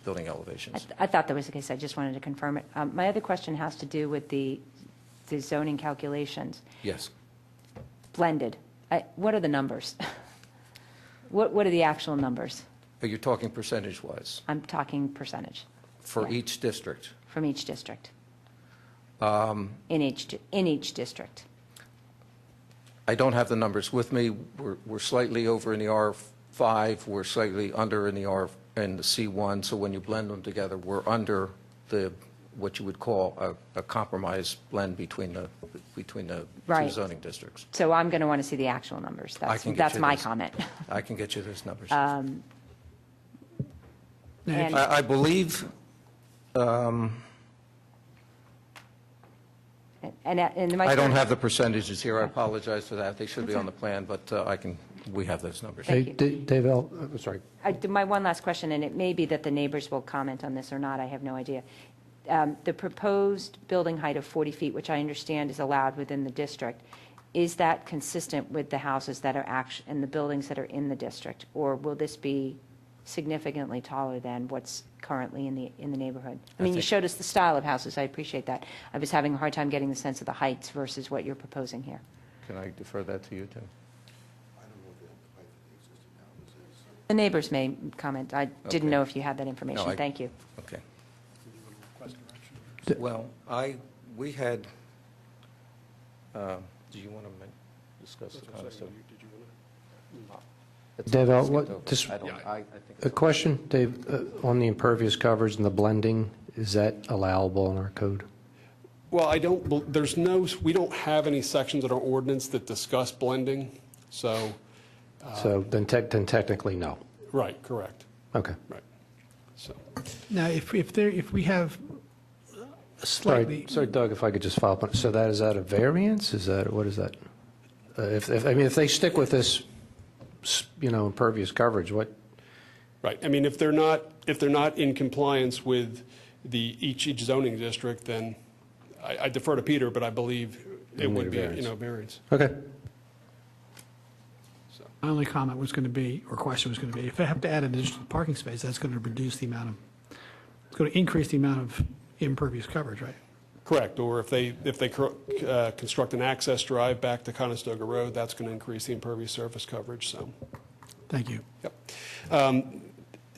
building elevations. I thought that was the case. I just wanted to confirm it. My other question has to do with the zoning calculations. Yes. Blended. What are the numbers? What are the actual numbers? Are you talking percentage-wise I'm talking percentage for Yeah. each district? from each district. In each district. I don't have the numbers with me. We're slightly over in the R5. We're slightly under in the C1. So when you blend them together, we're under what you would call a compromise blend between the two Right. zoning districts. So I'm going to want to see the actual numbers. I can get That's you my those. comment. I can get you those numbers. And I believe And I don't have the percentages here, I apologize for that, they should be on the plan, but we have those numbers. Thank you. Dave, sorry. My one last question, and it may be that the neighbors will comment on this or not, I have no idea. The proposed building height of 40 feet, which I understand is allowed within the district, is that consistent with the houses that are and the buildings that are in the district? Or will this be significantly taller than what's currently in the neighborhood? I mean, you showed us the style of houses, I appreciate that. I was having a hard time getting the sense of the heights versus what you're proposing here. Can I defer that to you, Tim? The neighbors may comment. I didn't know if you had that information. Thank you. Okay. Well, we had, do you want to discuss the Conestoga? Dave, I think a question, Dave, on the impervious coverage and the blending, is that allowable in our code? Well, we don't have any sections in our ordinance that discuss blending, so. So then technically, no. Right, correct. Okay. Right. So, Now, if we have a slightly. Sorry, Doug, if I could just follow up on, so is that a variance? What is that? If they stick with this, impervious coverage, what? right, I mean, if they're not in compliance with each zoning district, then I defer to Peter, but I believe it would be, variance. Okay. My only comment was going to be, or question was going to be, if I have to add an additional parking space, that's going to reduce the amount of, it's going to increase the amount of impervious coverage, right? Correct, or if they construct an access drive back to Conestoga Road, that's going to increase the impervious surface coverage, so. Thank you. Yep.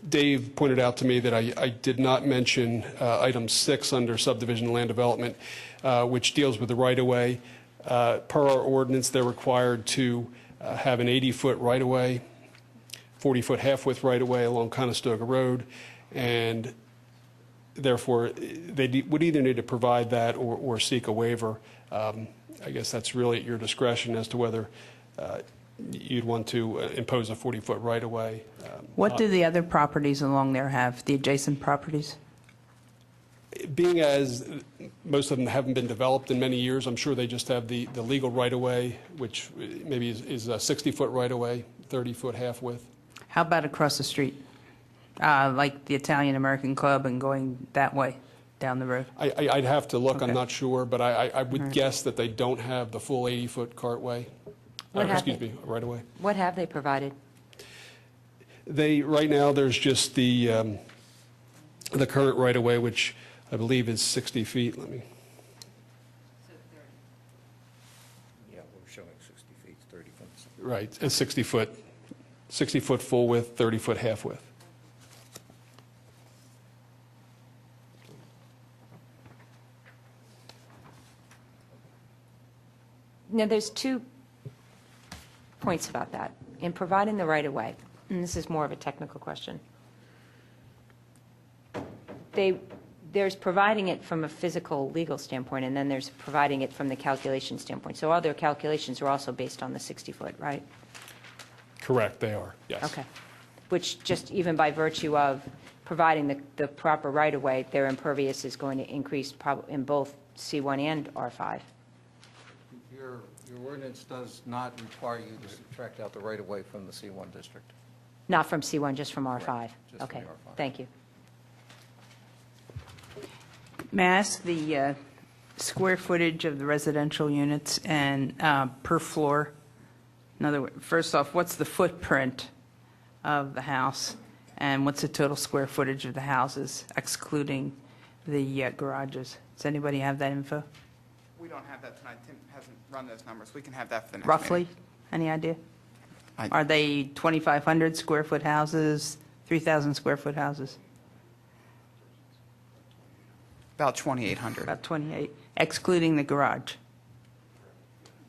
Dave pointed out to me that I did not mention item 6 under subdivision land development, which deals with the right-of-way. Per our ordinance, they're required to have an 80-foot right-of-way, 40-foot half-width right-of-way along Conestoga Road, and therefore, they would either need to provide that or seek a waiver. I guess that's really at your discretion as to whether you'd want to impose a 40-foot right-of-way. What do the other properties along there have, the adjacent properties? Being as most of them haven't been developed in many years, I'm sure they just have the legal right-of-way, which maybe is a 60-foot right-of-way, 30-foot half-width. How about across the street? Like the Italian-American Club and going that way down the road? I'd have to look, I'm Okay. not sure, but I would guess that they don't have the full 80-foot cartway, right-of-way. What have they provided? Right now, there's just the current right-of-way, which I believe is 60 feet. Let me. Yeah, we're showing 60 feet, 30 feet. Right, and 60-foot full width, 30-foot half width. Now, there's 2 points about that. In providing the right-of-way, and this is more of a technical question, there's providing it from a physical, legal standpoint, and then there's providing it from the calculation standpoint. So all their calculations are also based on the 60-foot, right? Correct, they are, yes. Okay. Which just even by virtue of providing the proper right-of-way, their impervious is going to increase in both C1 and R5. Your ordinance does not require you to subtract out the right-of-way from the C1 district. Not from C1, just from R5? Right, just from Okay, the R5. thank you. May I ask the square footage of the residential units and per floor? In other words, first off, what's the footprint of the house, and what's the total square footage of the houses, excluding the garages? Does anybody have that info? We don't have that tonight. Tim hasn't run those numbers. We can have that for the next Roughly? meeting. Any idea? I- Are they 2,500 square foot houses, 3,000 square foot houses? About 2,800. About 28, excluding the garage?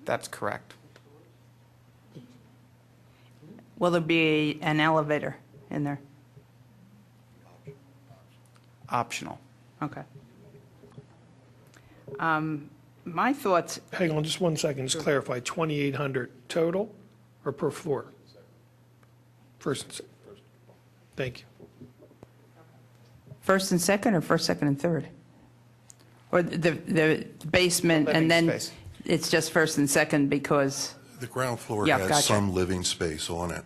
That's correct. Will there be an elevator in there? Optional. Okay. My thoughts, Hang on just one second, just clarify, 2,800 total or per floor? First and second. Thank you. First and second, or first, second, and third? Or the basement, Living and then space. it's just first and second because, The ground floor Yeah, has gotcha. some living space on it,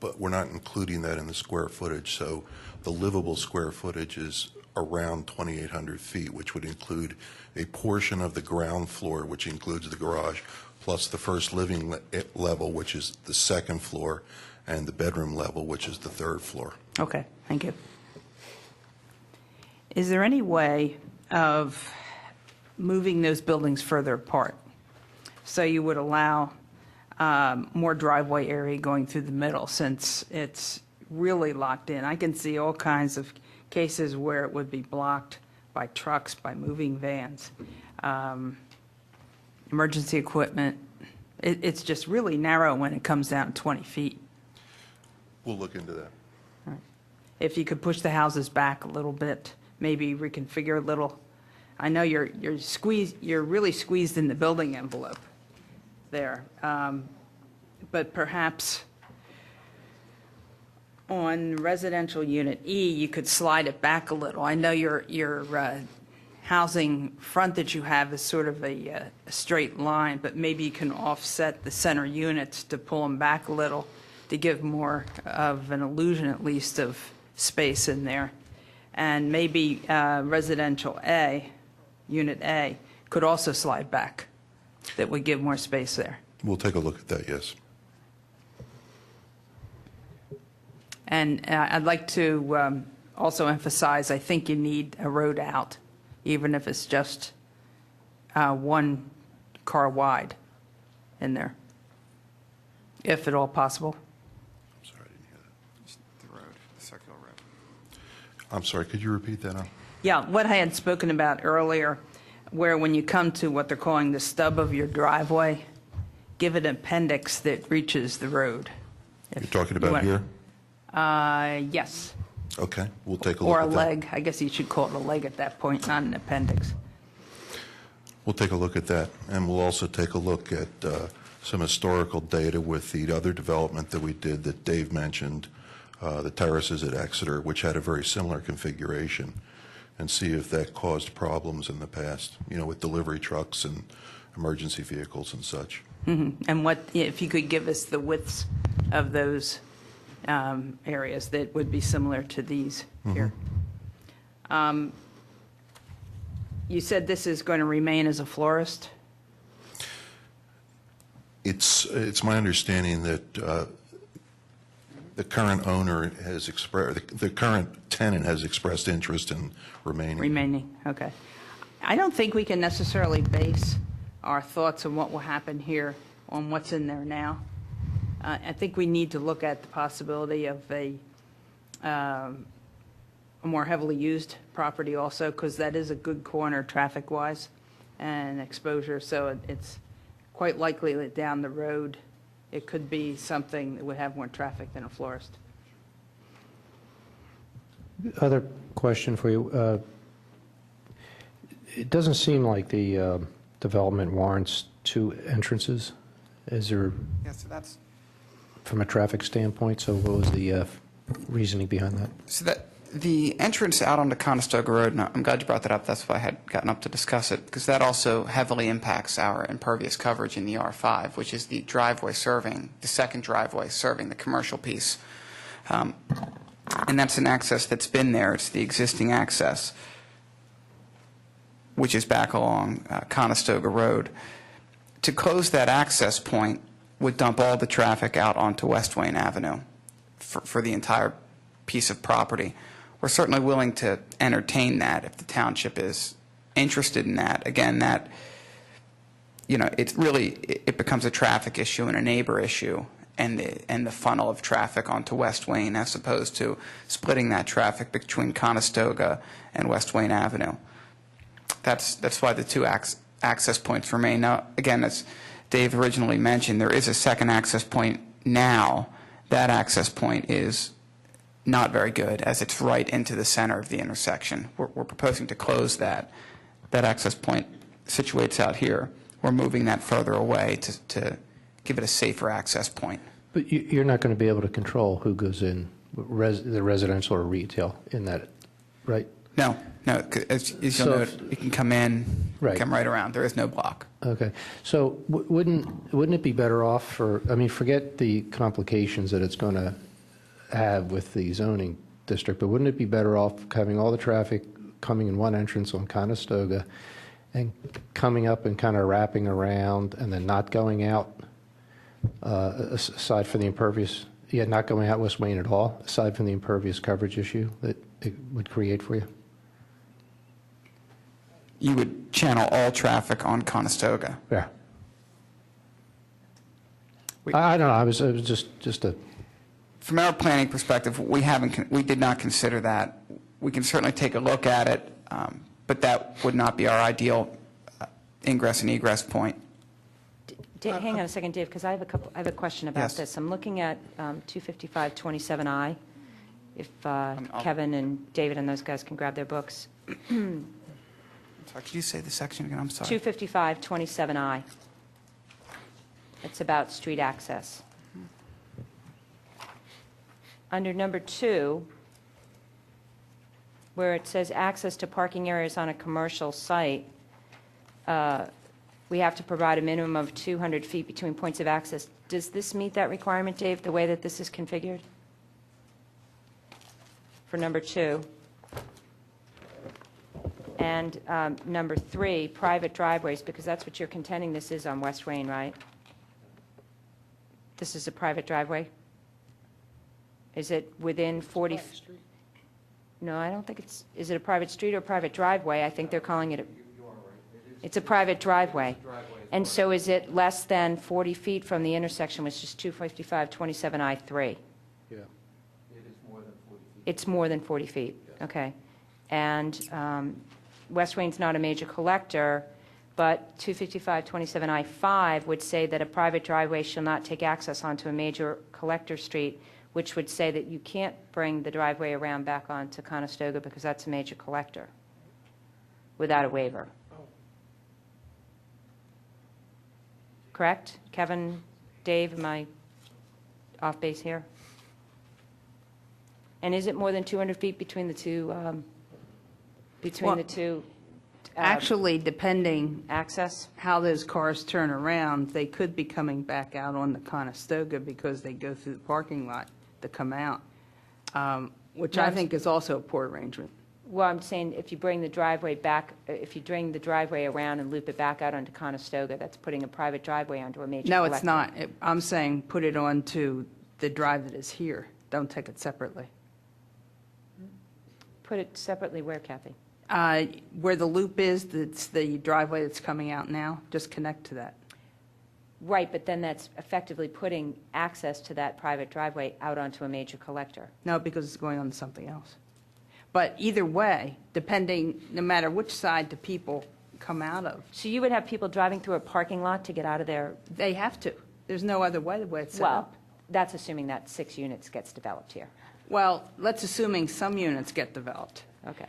but we're not including that in the square footage. So the livable square footage is around 2,800 feet, which would include a portion of the ground floor, which includes the garage, plus the first living level, which is the second floor, and the bedroom level, which is the third floor. okay, thank you. Is there any way of moving those buildings further apart? So you would allow more driveway area going through the middle, since it's really locked in. I can see all kinds of cases where it would be blocked by trucks, by moving vans, emergency equipment. It's just really narrow when it comes down to 20 feet. We'll look into that. If you could push the houses back a little bit, maybe reconfigure a little. I know you're really squeezed in the building envelope there. But perhaps on residential unit E, you could slide it back a little. I know your housing front that you have is sort of a straight line, but maybe you can offset the center units to pull them back a little to give more of an illusion, at least, of space in there. And maybe residential A, unit A, could also slide back. That would give more space there. We'll take a look at that, yes. And I'd like to also emphasize, I think you need a road out, even if it's just one car wide in there, if at all possible. I'm sorry, I didn't hear that. The road, the circular road. I'm sorry, could you repeat that? Yeah, what I had spoken about earlier, where when you come to what they're calling the stub of your driveway, give it an appendix that reaches the road. You're talking about here? Yes. Okay, we'll take a look Or a at that. leg. I guess you should call it a leg at that point, not an appendix. We'll take a look at that, and we'll also take a look at some historical data with the other development that we did that Dave mentioned, the Terraces at Exeter, which had a very similar configuration, and see if that caused problems in the past, with delivery trucks and emergency vehicles and such. Mm-hmm. And what, if you could give us the widths of those areas that would be similar to these here. You said this is going to remain as a florist? It's my understanding that the current owner has expressed, the current tenant has expressed interest in remaining. Remaining, okay. I don't think we can necessarily base our thoughts on what will happen here on what's in there now. I think we need to look at the possibility of a more heavily used property also, because that is a good corner traffic-wise and exposure, so it's quite likely that down the road it could be something that would have more traffic than a florist. Other question for you. It doesn't seem like the development warrants two entrances. Is there, Yeah, so that's from a traffic standpoint, so what was the reasoning behind that? So that the entrance out onto Conestoga Road, and I'm glad you brought that up. That's why I had gotten up to discuss it, because that also heavily impacts our impervious coverage in the R5, which is the driveway serving, the second driveway serving the commercial piece. And that's an access that's been there. It's the existing access, which is back along Conestoga Road. To close that access point would dump all the traffic out onto West Wayne Avenue for the entire piece of property. We're certainly willing to entertain that if the township is interested in that. Again, that, it becomes a traffic issue and a neighbor issue, and the funnel of traffic onto West Wayne, as opposed to splitting that traffic between Conestoga and West Wayne Avenue. That's why the two access points remain. Now, again, as Dave originally mentioned, there is a second access point now. That access point is not very good, as it's right into the center of the intersection. We're proposing to close that. That access point situates out here. We're moving that further away to give it a safer access point. But you're not going to be able to control who goes in, the residential or retail in that right? No, as you'll So note, if- you can come in, Right. come right around. There is no block. Okay, so wouldn't it be better off for, I mean, forget the complications that it's going to have with the zoning district, but wouldn't it be better off having all the traffic coming in one entrance on Conestoga and coming up and kind of wrapping around and then not going out, aside from the impervious, not going out West Wayne at all, aside from the impervious coverage issue that it would create for you? You would channel all traffic on Conestoga. Yeah. I don't know, it was just a, From our planning perspective, we did not consider that. We can certainly take a look at it, but that would not be our ideal ingress and egress point. Hang on a second, Dave, because I have a question about Yes. this. I'm looking at 255-27I, if Kevin and David and those guys can grab their books. Sorry, could you say the section again? I'm sorry. 255-27I. It's about street access. Under number 2, where it says access to parking areas on a commercial site, we have to provide a minimum of 200 feet between points of access. Does this meet that requirement, Dave, the way that this is configured? For number 2. And number 3, private driveways, because that's what you're contending this is on West Wayne, right? This is a private driveway? Is it within 40? No, I don't think it's, is it a private street or a private driveway? I think they're calling it, it's a private driveway. And so is it less than 40 feet from the intersection, which is 255-27I3? yeah. It's more than 40 feet, okay. And West Wayne's not a major collector, but 255-27I5 would say that a private driveway shall not take access onto a major collector street, which would say that you can't bring the driveway around back onto Conestoga because that's a major collector without a waiver. Correct? Kevin, Dave, am I off base here? And is it more than 200 feet between the two, Actually, depending access? how those cars turn around, they could be coming back out on the Conestoga because they go through the parking lot to come out, which No, I I'm- think is also a poor arrangement. Well, I'm saying if you bring the driveway back, if you bring the driveway around and loop it back out onto Conestoga, that's putting a private driveway onto a major No, collector. it's not. I'm saying put it onto the drive that is here. Don't take it separately. Put it separately where, Kathy? Where the loop is, that's the driveway that's coming out now, just connect to that. Right, but then that's effectively putting access to that private driveway out onto a major collector. No, because it's going on to something else. But either way, depending, no matter which side the people come out of, So you would have people driving through a parking lot to get out of there? they have to. There's no other way the way it's set Well, up. that's assuming that 6 units gets developed here. Well, let's assuming some units get developed. Okay.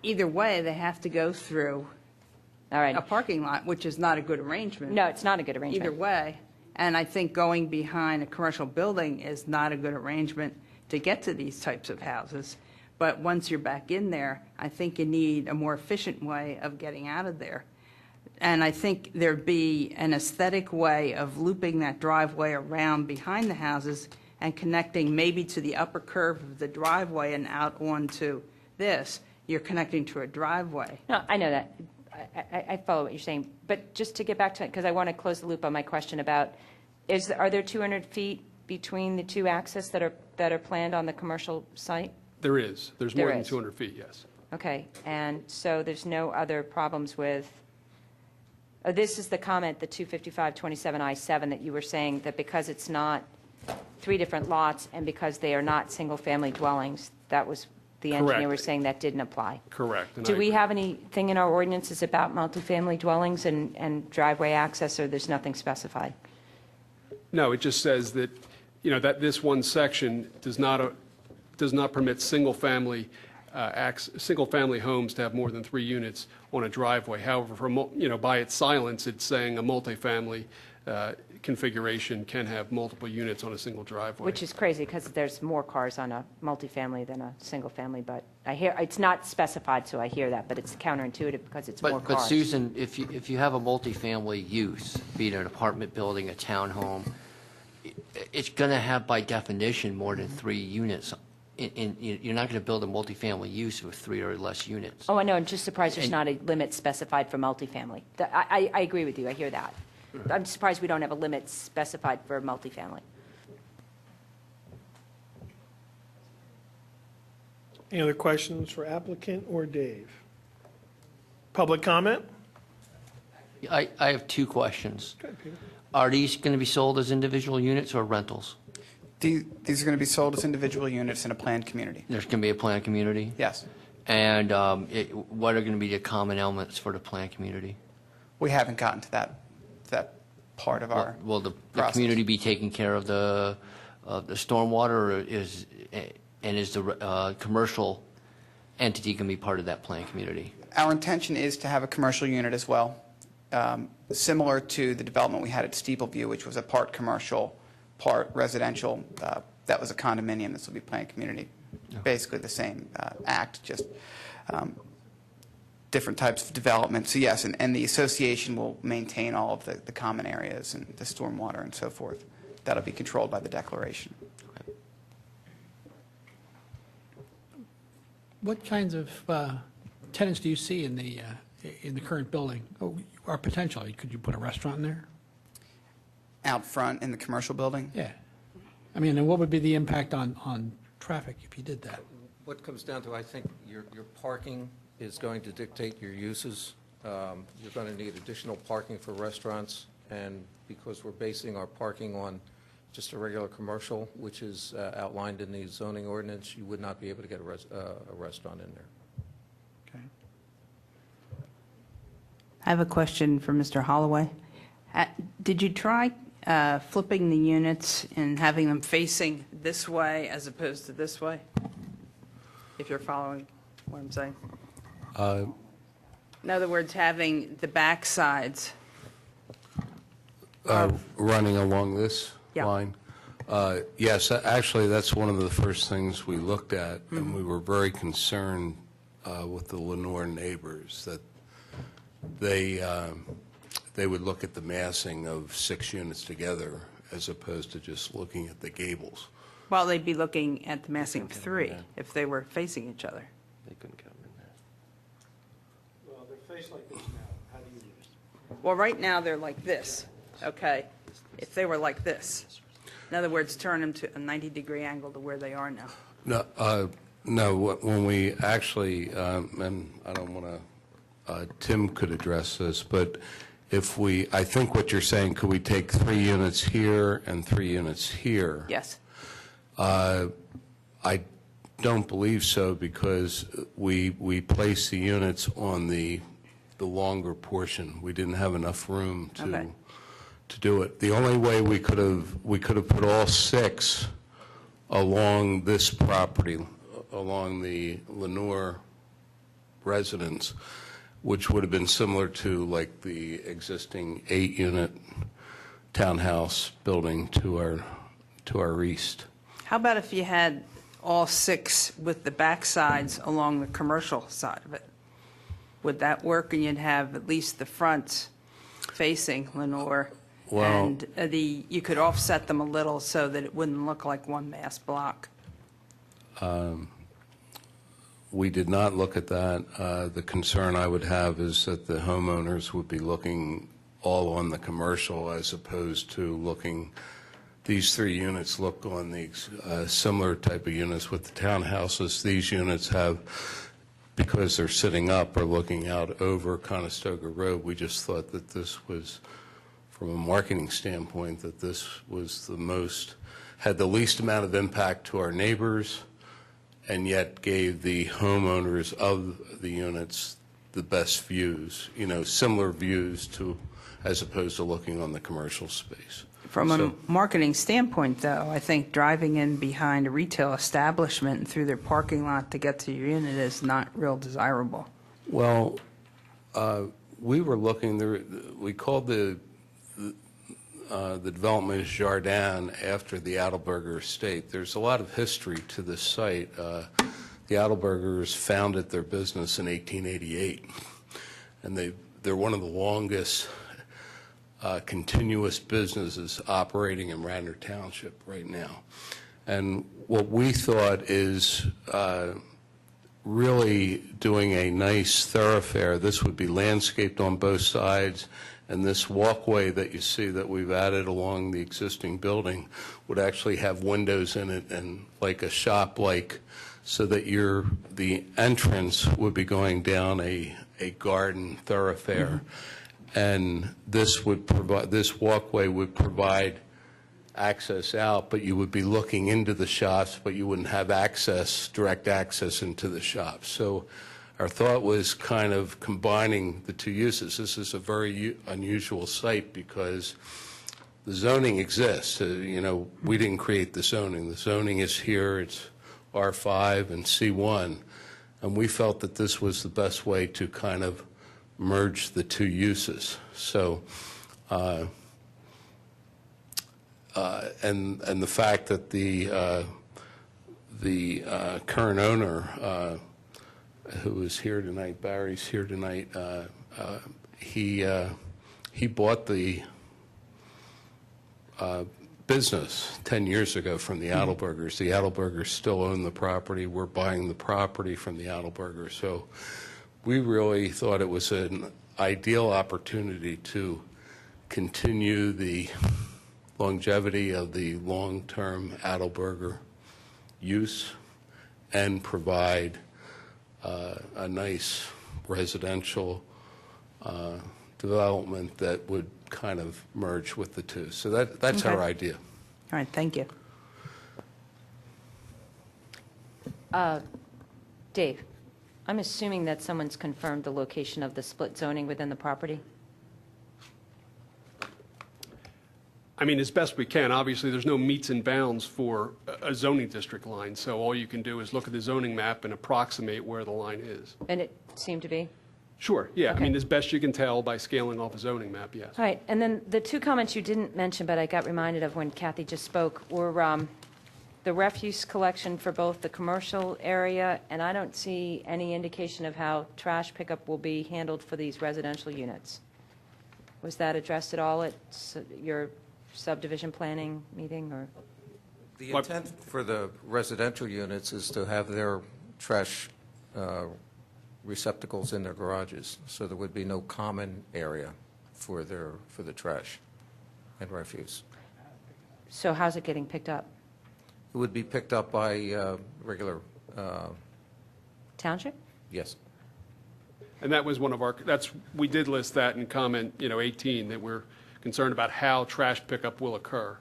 Either way, they have to go through All right. a parking lot, which is not a good arrangement. No, it's not a good Either arrangement. way. And I think going behind a commercial building is not a good arrangement to get to these types of houses. But once you're back in there, I think you need a more efficient way of getting out of there. And I think there'd be an aesthetic way of looping that driveway around behind the houses and connecting maybe to the upper curve of the driveway and out onto this. You're connecting to a driveway. No, I know that. I follow what you're saying. But just to get back to it, because I want to close the loop on my question about, are there 200 feet between the two axes that are planned on the commercial site? There is. There's There more than is. 200 feet, yes. Okay, and so there's no other problems with, this is the comment, the 255-27I7, that you were saying that because it's not 3 different lots and because they are not single-family dwellings, that was, the engineer was Correct. saying that didn't apply. Correct. and Do I we agree. have anything in our ordinances about multifamily dwellings and driveway access, or there's nothing specified? No, it just says that, that this one section does not permit single-family homes to have more than 3 units on a driveway. However, by its silence, it's saying a multifamily configuration can have multiple units on a single driveway. Which is crazy, because there's more cars on a multifamily than a single-family, but I hear, it's not specified, so I hear that, but it's counterintuitive because it's more But cars. Susan, if you have a multifamily use, be it an apartment building, a townhome, it's going to have by definition more than 3 units. You're not going to build a multifamily use with 3 or less units. Oh, I know, I'm just surprised there's not a limit specified for multifamily. I agree with you, I hear that. I'm surprised we don't have a limit specified for multifamily. Any other questions for applicant or Dave? Public comment? I have 2 questions. Go ahead, Peter. Are these going to be sold as individual units or rentals? These are going to be sold as individual units in a planned community. There's going to be a planned community? Yes. And what are going to be the common elements for the planned community? We haven't gotten to that part of our Will the process. community be taking care of the stormwater, or is the commercial entity going to be part of that planned community? Our intention is to have a commercial unit as well, similar to the development we had at Steepleview, which was a part commercial, part residential. That was a condominium. This will be planned community. Basically the same act, just different types of development. So yes, and the association will maintain all of the common areas and the stormwater and so forth. That'll be controlled by the declaration. What kinds of tenants do you see in the current building, or potentially? Could you put a restaurant in there? Out front in the commercial building? Yeah. I mean, and what would be the impact on traffic if you did that? What comes down to, I think, your parking is going to dictate your uses. You're going to need additional parking for restaurants, and because we're basing our parking on just a regular commercial, which is outlined in the zoning ordinance, you would not be able to get a restaurant in there. Okay. I have a question for Mr. Holloway. Did you try flipping the units and having them facing this way as opposed to this way? If you're following what I'm saying. In other words, having the back sides. Running along this Yeah. line? Yes, actually, that's one of the first things we looked at, and we were very concerned with the Lenore neighbors, that they would look at the massing of 6 units together as opposed to just looking at the gables. Well, they'd be looking at the massing of 3 if they were facing each other. They couldn't count in that. Well, they're faced like this now. How do you use it? Well, right now, they're like this, okay? If they were like this. In other words, turn them to a 90-degree angle to where they are now. No, when we actually, and I don't want to, Tim could address this, but I think what you're saying, could we take 3 units here and 3 units here? Yes. I don't believe so, because we placed the units on the longer portion. We didn't have enough room Okay. to do it. The only way we could have put all 6 along this property, along the Lenore residence, which would have been similar to like the existing 8-unit townhouse building to our east. How about if you had all 6 with the back sides along the commercial side of it? Would that work, and you'd have at least the fronts facing Lenore? Well- And you could offset them a little so that it wouldn't look like one mass block. We did not look at that. The concern I would have is that the homeowners would be looking all on the commercial as opposed to looking, these 3 units look on the similar type of units with the townhouses. These units have, because they're sitting up, are looking out over Conestoga Road. We just thought that this was, from a marketing standpoint, that this was had the least amount of impact to our neighbors, and yet gave the homeowners of the units the best views, similar views to, as opposed to looking on the commercial space. From a marketing standpoint, though, I think driving in behind a retail establishment and through their parking lot to get to your unit is not real desirable. Well, we were looking, we called the development of Jardin after the Adelberger estate. There's a lot of history to this site. The Adelbergers founded their business in 1888, and they're one of the longest continuous businesses operating in Radnor Township right now. And what we thought is really doing a nice thoroughfare. This would be landscaped on both sides, and this walkway that you see that we've added along the existing building would actually have windows in it and like a shop, so that the entrance would be going down a garden thoroughfare. And this walkway would provide access out, but you would be looking into the shops, but you wouldn't have direct access into the shops. So our thought was kind of combining the two uses. This is a very unusual site because the zoning exists. We didn't create the zoning. The zoning is here. It's R5 and C1. And we felt that this was the best way to kind of merge the two uses. So, and the fact that the current owner, who is here tonight, Barry's here tonight, he bought the business 10 years ago from the Adelbergers. The Adelbergers still own the property. We're buying the property from the Adelbergers. So we really thought it was an ideal opportunity to continue the longevity of the long-term Adelberger use and provide a nice residential development that would kind of merge with the two. So that's Okay. our idea. All right, thank you. Dave, I'm assuming that someone's confirmed the location of the split zoning within the property? I mean, as best we can. Obviously, there's no meets and bounds for a zoning district line, so all you can do is look at the zoning map and approximate where the line is. And it seemed to be? Sure, yeah. Okay. I mean, as best you can tell by scaling off a zoning map, yes. All right, and then the two comments you didn't mention, but I got reminded of when Kathy just spoke, were the refuse collection for both the commercial area, and I don't see any indication of how trash pickup will be handled for these residential units. Was that addressed at all at your subdivision planning meeting, or? The intent for the residential units is to have their trash receptacles in their garages, so there would be no common area for the trash and refuse. So how's it getting picked up? It would be picked up by regular, Township? yes. And that was one of we did list that in comment, 18, that we're concerned about how trash pickup will occur.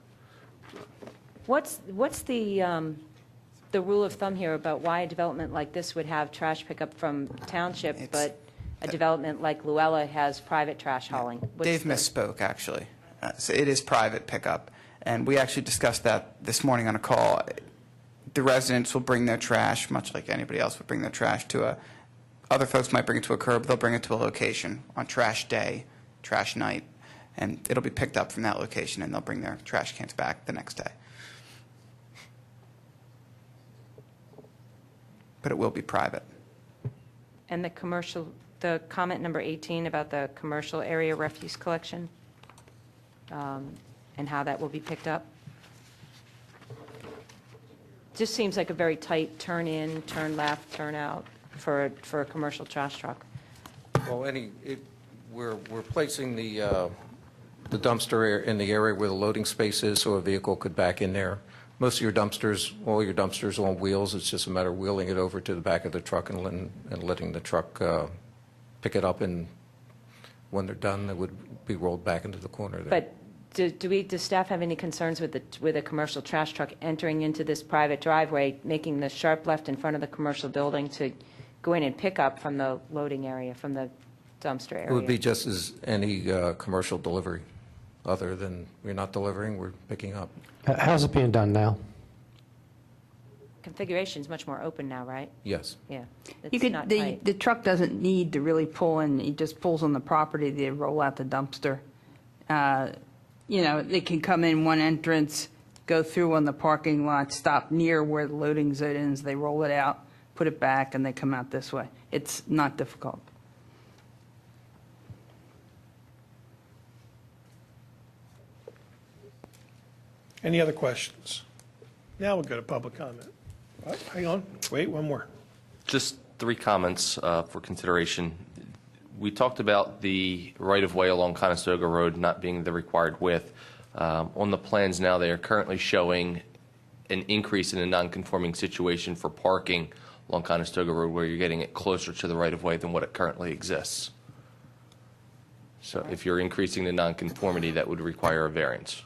What's the rule of thumb here about why a development like this would have trash pickup from Township, but a development like Luella has private trash hauling? Dave misspoke, actually. So it is private pickup, and we actually discussed that this morning on a call. The residents will bring their trash, much like anybody else would bring their trash to other folks might bring it to a curb, they'll bring it to a location on trash day, trash night, and it'll be picked up from that location, and they'll bring their trash cans back the next day. But it will be private. And the comment number 18 about the commercial area refuse collection, and how that will be picked up? Just seems like a very tight turn in, turn left, turn out for a commercial trash truck. Well, we're placing the dumpster in the area where the loading space is, so a vehicle could back in there. Most of your dumpsters, all your dumpsters are on wheels. It's just a matter of wheeling it over to the back of the truck and letting the truck pick it up, and when they're done, it would be rolled back into the corner there. But does staff have any concerns with a commercial trash truck entering into this private driveway, making the sharp left in front of the commercial building to go in and pick up from the loading area, from the dumpster area? It would be just as any commercial delivery, other than we're not delivering, we're picking up. How's it being done now? Configuration's much more open now, right? Yes. Yeah. You It's could, not the tight. truck doesn't need to really pull in, he just pulls on the property to roll out the dumpster. you know, they can come in one entrance, go through on the parking lot, stop near where the loading zone is, they roll it out, put it back, and they come out this way. It's not difficult. Any other questions? Now we'll go to public comment. Hang on, wait, one more. Just 3 comments for consideration. We talked about the right-of-way along Conestoga Road not being the required width. On the plans now, they are currently showing an increase in a non-conforming situation for parking along Conestoga Road where you're getting it closer to the right-of-way than what it currently exists. So if you're increasing the non-conformity, that would require a variance.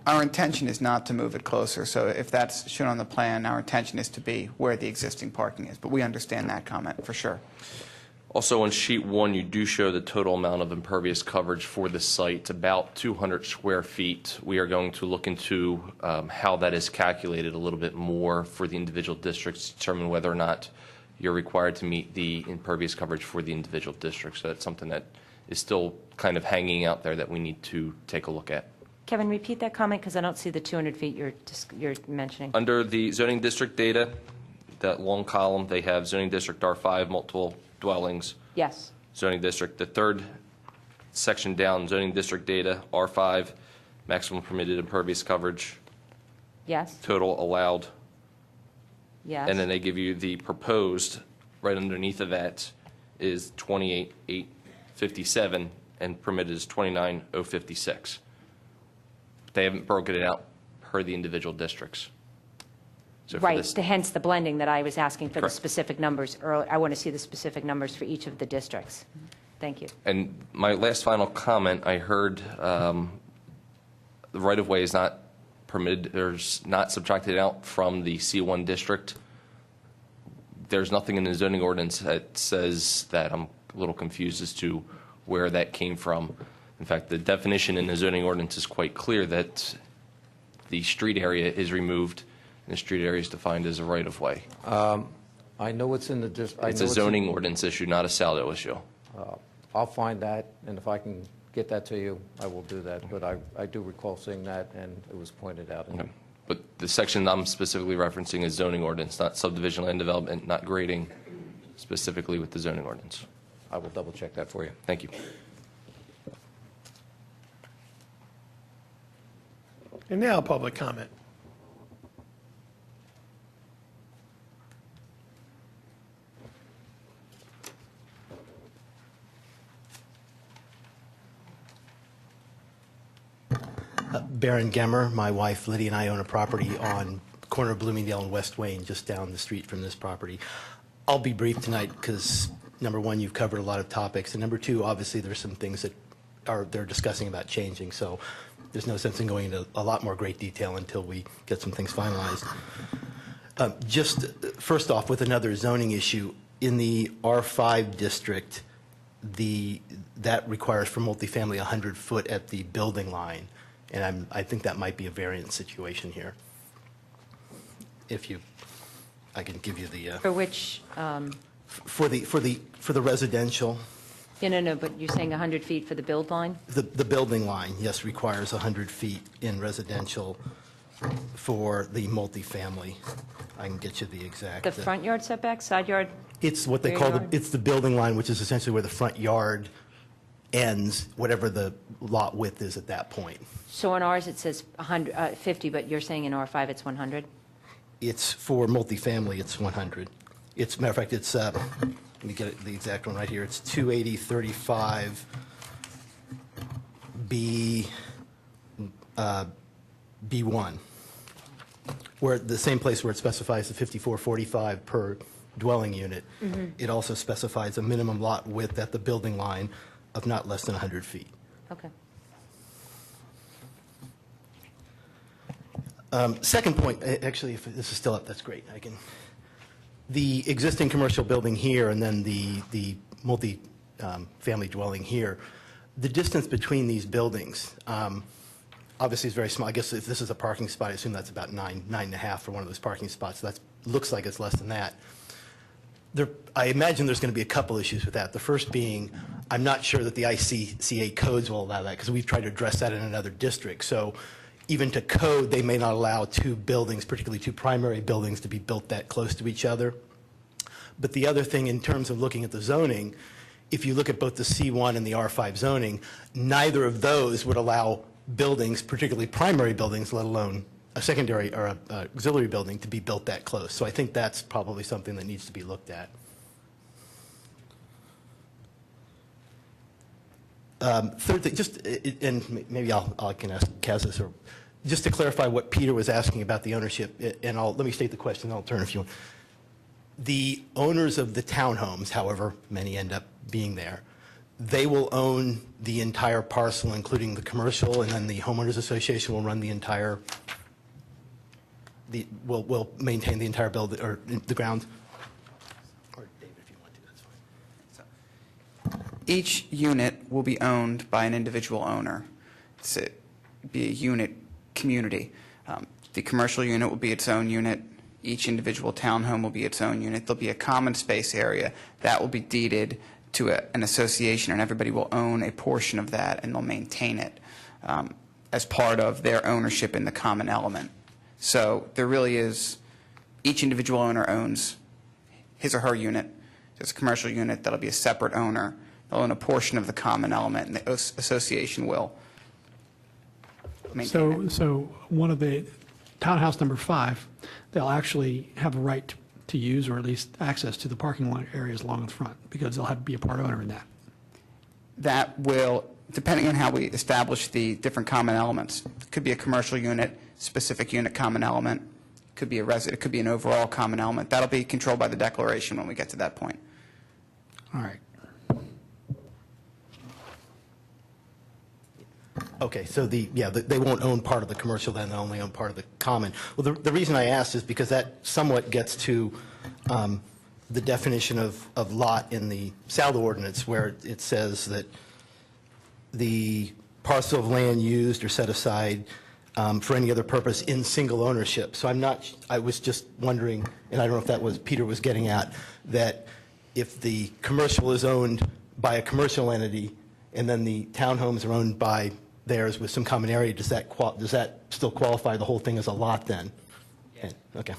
Our intention is not to move it closer, so if that's shown on the plan, our intention is to be where the existing parking is, but we understand that comment for sure. Also, on sheet 1, you do show the total amount of impervious coverage for the site, about 200 square feet. We are going to look into how that is calculated a little bit more for the individual districts to determine whether or not you're required to meet the impervious coverage for the individual districts. So that's something that is still kind of hanging out there that we need to take a look at. Kevin, repeat that comment because I don't see the 200 feet you're mentioning. Under the zoning district data, that long column, they have zoning district R5, multiple dwellings. Yes. Zoning district, the third section down, zoning district data, R5, maximum permitted impervious coverage, Yes. total allowed. Yes. And then they give you the proposed, right underneath of that is 28,857, and permitted is 29,056. They haven't broken it out per the individual districts. So for Right, this- hence the blending that I was asking for the Correct. specific numbers earlier. I want to see the specific numbers for each of the districts. Thank you. And my last final comment, I heard the right-of-way is not permitted, or not subtracted out from the C1 district. There's nothing in the zoning ordinance that says that. I'm a little confused as to where that came from. In fact, the definition in the zoning ordinance is quite clear that the street area is removed, and the street area is defined as a right-of-way. I know it's in the It's a zoning ordinance issue, not a Saldo issue. I'll find that, and if I can get that to you, I will do that. But I do recall seeing that, and it was pointed out. Okay. But the section I'm specifically referencing is zoning ordinance, not subdivision land development, not grading, specifically with the zoning ordinance. I will double-check that for you. Thank you. And now public comment. Baron Gemmer, my wife Liddy, and I own a property on the corner of Bloomingdale and West Wayne, just down the street from this property. I'll be brief tonight because, number one, you've covered a lot of topics, and number two, obviously, there's some things that they're discussing about changing, so there's no sense in going into a lot more great detail until we get some things finalized. Just first off, with another zoning issue, in the R5 district, that requires for multifamily 100-foot at the building line, and I think that might be a variant situation here. I can give you the For which, for the residential. no, but you're saying 100 feet for the build line? The building line, yes, requires 100 feet in residential for the multifamily. I can get you the exact. The front yard setback, side yard? It's what they rear call, yard? it's the building line, which is essentially where the front yard ends, whatever the lot width is at that point. So in ours, it says 50, but you're saying in R5 it's 100? It's for multifamily, it's 100. It's, matter of fact, it's, let me get the exact one right here. It's 280-35 B1, where the same place where it specifies the 5445 per dwelling unit. It also specifies a minimum lot width at the building line of not less than 100 feet. Okay. Second point, actually, if this is still up, that's great. The existing commercial building here and then the multi-family dwelling here, the distance between these buildings obviously is very small. I guess if this is a parking spot, I assume that's about 9.5 for one of those parking spots. That looks like it's less than that. I imagine there's going to be a couple issues with that. The first being, I'm not sure that the ICCA codes will allow that, because we've tried to address that in another district. So even to code, they may not allow two buildings, particularly two primary buildings, to be built that close to each other. But the other thing, in terms of looking at the zoning, if you look at both the C1 and the R5 zoning, neither of those would allow buildings, particularly primary buildings, let alone a secondary or a auxiliary building, to be built that close. So I think that's probably something that needs to be looked at. Third thing, and maybe I can ask Kaz this, or just to clarify what Peter was asking about the ownership, and let me state the question, and I'll turn if you want. The owners of the townhomes, however many end up being there, they will own the entire parcel, including the commercial, and then the homeowners association will run the entire, will maintain the entire building, or the grounds? Or David, if you want to, that's fine. Each unit will be owned by an individual owner. It's be a unit community. The commercial unit will be its own unit. Each individual townhome will be its own unit. There'll be a common space area that will be deeded to an association, and everybody will own a portion of that, and they'll maintain it as part of their ownership in the common element. So there really is, each individual owner owns his or her unit. There's a commercial unit that'll be a separate owner. They'll own a portion of the common element, and the association will maintain it. So one of the, townhouse number 5, they'll actually have a right to use, or at least access to, the parking lot areas along the front, because they'll have to be a part owner in that. That will, depending on how we establish the different common elements, it could be a commercial unit, specific unit common element, could be a resident, it could be an overall common element. That'll be controlled by the declaration when we get to that point. All right. Okay, so they won't own part of the commercial, then they'll only own part of the common. Well, the reason I asked is because that somewhat gets to the definition of lot in the Saldo ordinance, where it says that the parcel of land used or set aside for any other purpose in single ownership. So I was just wondering, and I don't know if that was Peter was getting at, that if the commercial is owned by a commercial entity and then the townhomes are owned by theirs with some common area, does that still qualify the whole thing as a lot then? Yeah. Okay.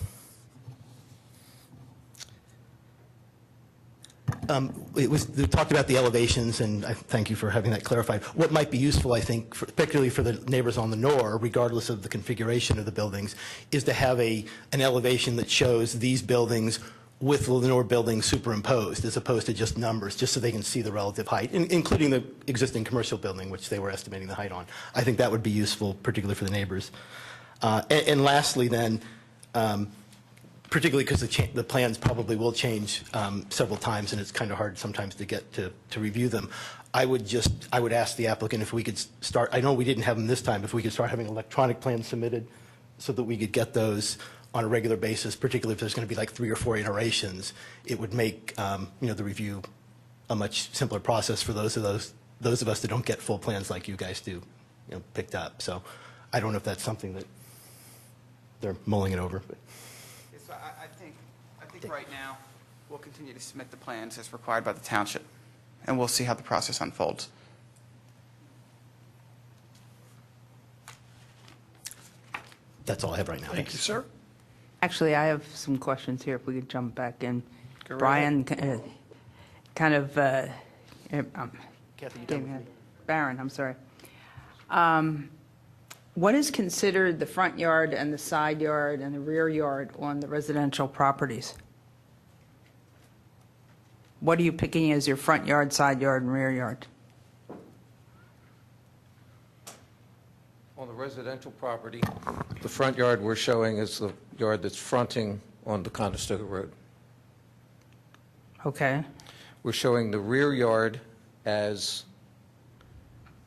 They talked about the elevations, and I thank you for having that clarified. What might be useful, I think, particularly for the neighbors on the Nor, regardless of the configuration of the buildings, is to have an elevation that shows these buildings with the Lenore building superimposed, as opposed to just numbers, just so they can see the relative height, including the existing commercial building, which they were estimating the height on. I think that would be useful, particularly for the neighbors. And lastly, then, particularly because the plans probably will change several times, and it's kind of hard sometimes to get to review them, I would ask the applicant if we could start, I know we didn't have them this time, if we could start having electronic plans submitted so that we could get those on a regular basis, particularly if there's going to be like 3 or 4 iterations. It would make the review a much simpler process for those of us that don't get full plans like you guys do, picked up. So I don't know if that's something that they're mulling it over. But. So I think right now we'll continue to submit the plans as required by the township, and we'll see how the process unfolds. That's all I have right now. Thank you, sir. Actually, I have some questions here, if we could jump back in. Go right Brian, kind of, Kathy, you done with me? Barron, I'm sorry. What is considered the front yard and the side yard and the rear yard on the residential properties? What are you picking as your front yard, side yard, and rear yard? On the residential property, the front yard we're showing is the yard that's fronting on the Conestoga Road. Okay. We're showing the rear yard as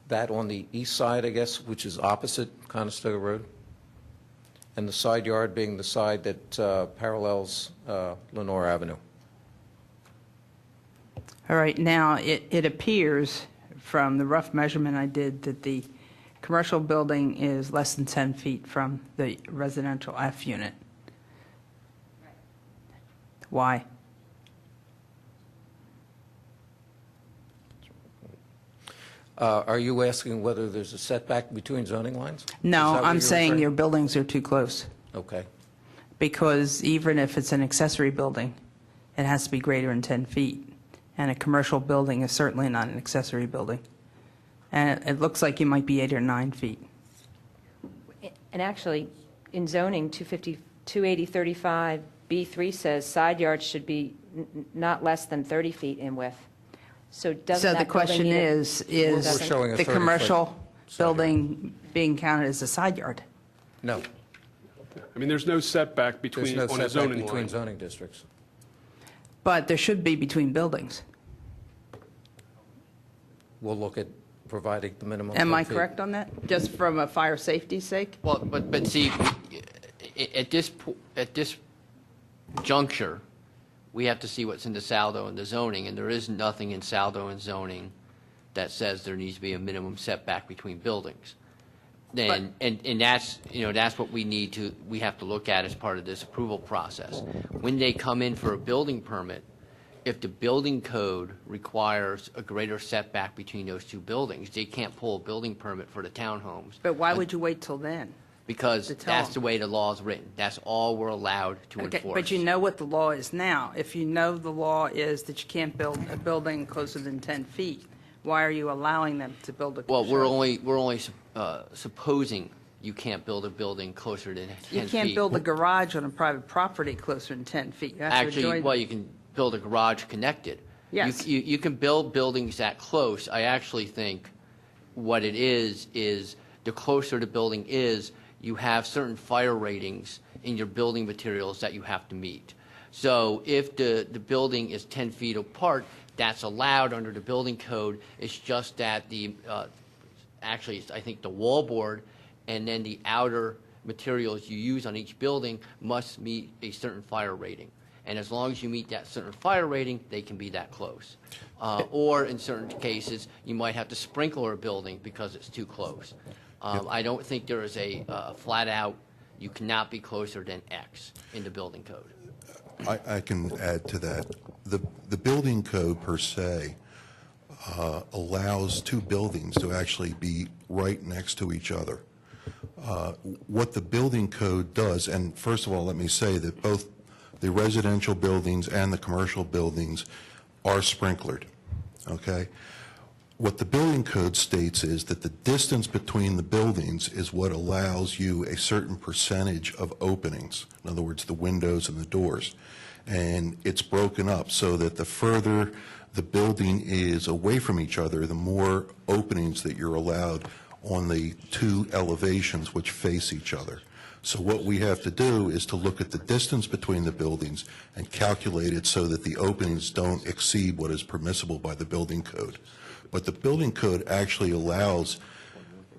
that on the east side, I guess, which is opposite Conestoga Road, and the side yard being the side that parallels Lenore Avenue. All right, now, it appears from the rough measurement I did that the commercial building is less than 10 feet from the residential F unit. Why? Are you asking whether there's a setback between zoning lines? No, Is that what I'm you're saying referring- your buildings are too close, Okay. because even if it's an accessory building, it has to be greater than 10 feet. And a commercial building is certainly not an accessory building. And it looks like you might be 8 or 9 feet. And actually, in zoning, 280-35B3 says side yards should be not less than 30 feet in width. So doesn't So that the building question need a- is We're showing a the 30-foot commercial side building being counted as a side yard? No. I mean, there's no setback There's between, no on a setback zoning between line. zoning districts. But there should be between buildings. We'll look at providing the minimum. Am 10 I feet. correct on that? Just from a fire safety sake? Well, but see, at this juncture, we have to see what's in the saldo and the zoning, and there is nothing in saldo and zoning that says there needs to be a minimum setback between buildings. And that's, that's what we have to look at as part of this approval process. When they come in for a building permit, if the building code requires a greater setback between those two buildings, they can't pull a building permit for the townhomes. But why would you wait till then? Because to tell that's them? the way the law is written. That's all we're allowed to Okay, enforce. but you know what the law is now. If you know the law is that you can't build a building closer than 10 feet, why are you allowing them to build a? Well, we're only supposing you can't build a building closer than 10 feet. You can't build a garage on a private property closer than 10 feet. You have to Actually, join- well, you can build a garage connected. Yes. You can build buildings that close. I actually think what it is the closer the building is, you have certain fire ratings in your building materials that you have to meet. So if the building is 10 feet apart, that's allowed under the building code. It's just that actually, it's, I think the wall board and then the outer materials you use on each building must meet a certain fire rating. And as long as you meet that certain fire rating, they can be that close. Or in certain cases, you might have to sprinkler a building because it's too close. I don't think there is a flat out, you cannot be closer than X in the building code. I can add to that. The building code per se allows two buildings to actually be right next to each other. What the building code does, and first of all, let me say that both the residential buildings and the commercial buildings are sprinklered, okay? What the building code states is that the distance between the buildings is what allows you a certain percentage of openings, in other words, the windows and the doors. And it's broken up so that the further the building is away from each other, the more openings that you're allowed on the two elevations which face each other. So what we have to do is to look at the distance between the buildings and calculate it so that the openings don't exceed what is permissible by the building code. But the building code actually allows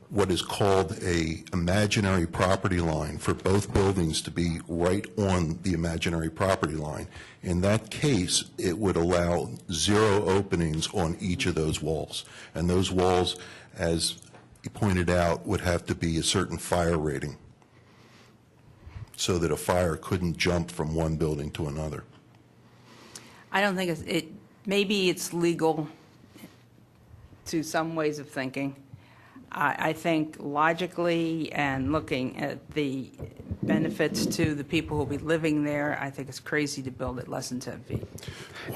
what is called a imaginary property line for both buildings to be right on the imaginary property line. In that case, it would allow 0 openings on each of those walls. And those walls, as you pointed out, would have to be a certain fire rating, so that a fire couldn't jump from one building to another. I don't think maybe it's legal to some ways of thinking. I think logically and looking at the benefits to the people who will be living there, I think it's crazy to build it less than 10 feet.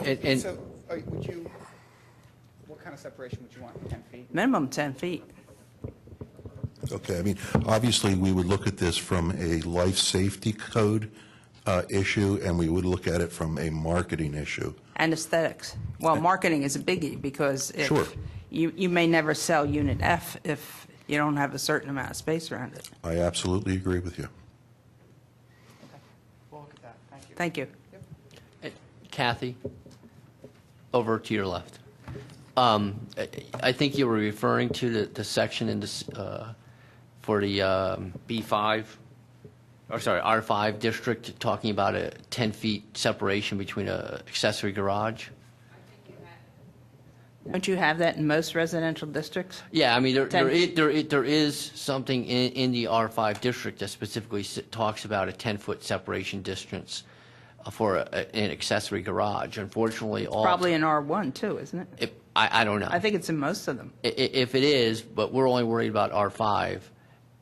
And So what kind of separation would you want, 10 feet? Minimum 10 feet. Okay, I mean, obviously, we would look at this from a life safety code issue, and we would look at it from a marketing issue. And aesthetics. Well, marketing is a biggie because Sure. if you may never sell Unit F if you don't have a certain amount of space around it. I absolutely agree with you. We'll look at that. Thank you. Thank you. Kathy, over to your left. I think you were referring to the section in this, for the B5, or sorry, R5 district, talking about a 10 feet separation between a accessory garage. Don't you have that in most residential districts? Yeah, I mean, 10 feet. there is something in the R5 district that specifically talks about a 10-foot separation distance for an accessory garage. Unfortunately, all... Probably in R1 too, isn't it? I don't know. I think it's in most of them. If it is, but we're only worried about R5,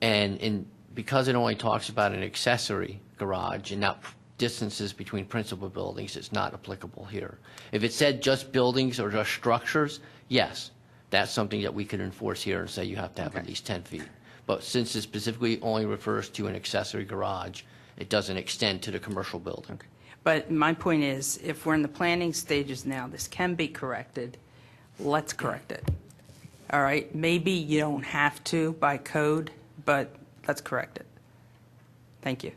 and because it only talks about an accessory garage and not distances between principal buildings, it's not applicable here. If it said just buildings or just structures, yes, that's something that we could enforce here and say you have to have at least 10 feet. But since it specifically only refers to an accessory garage, it doesn't extend to the commercial building. But my point is, if we're in the planning stages now, this can be corrected. Let's correct it. All right? Maybe you don't have to by code, but let's correct it. Thank you.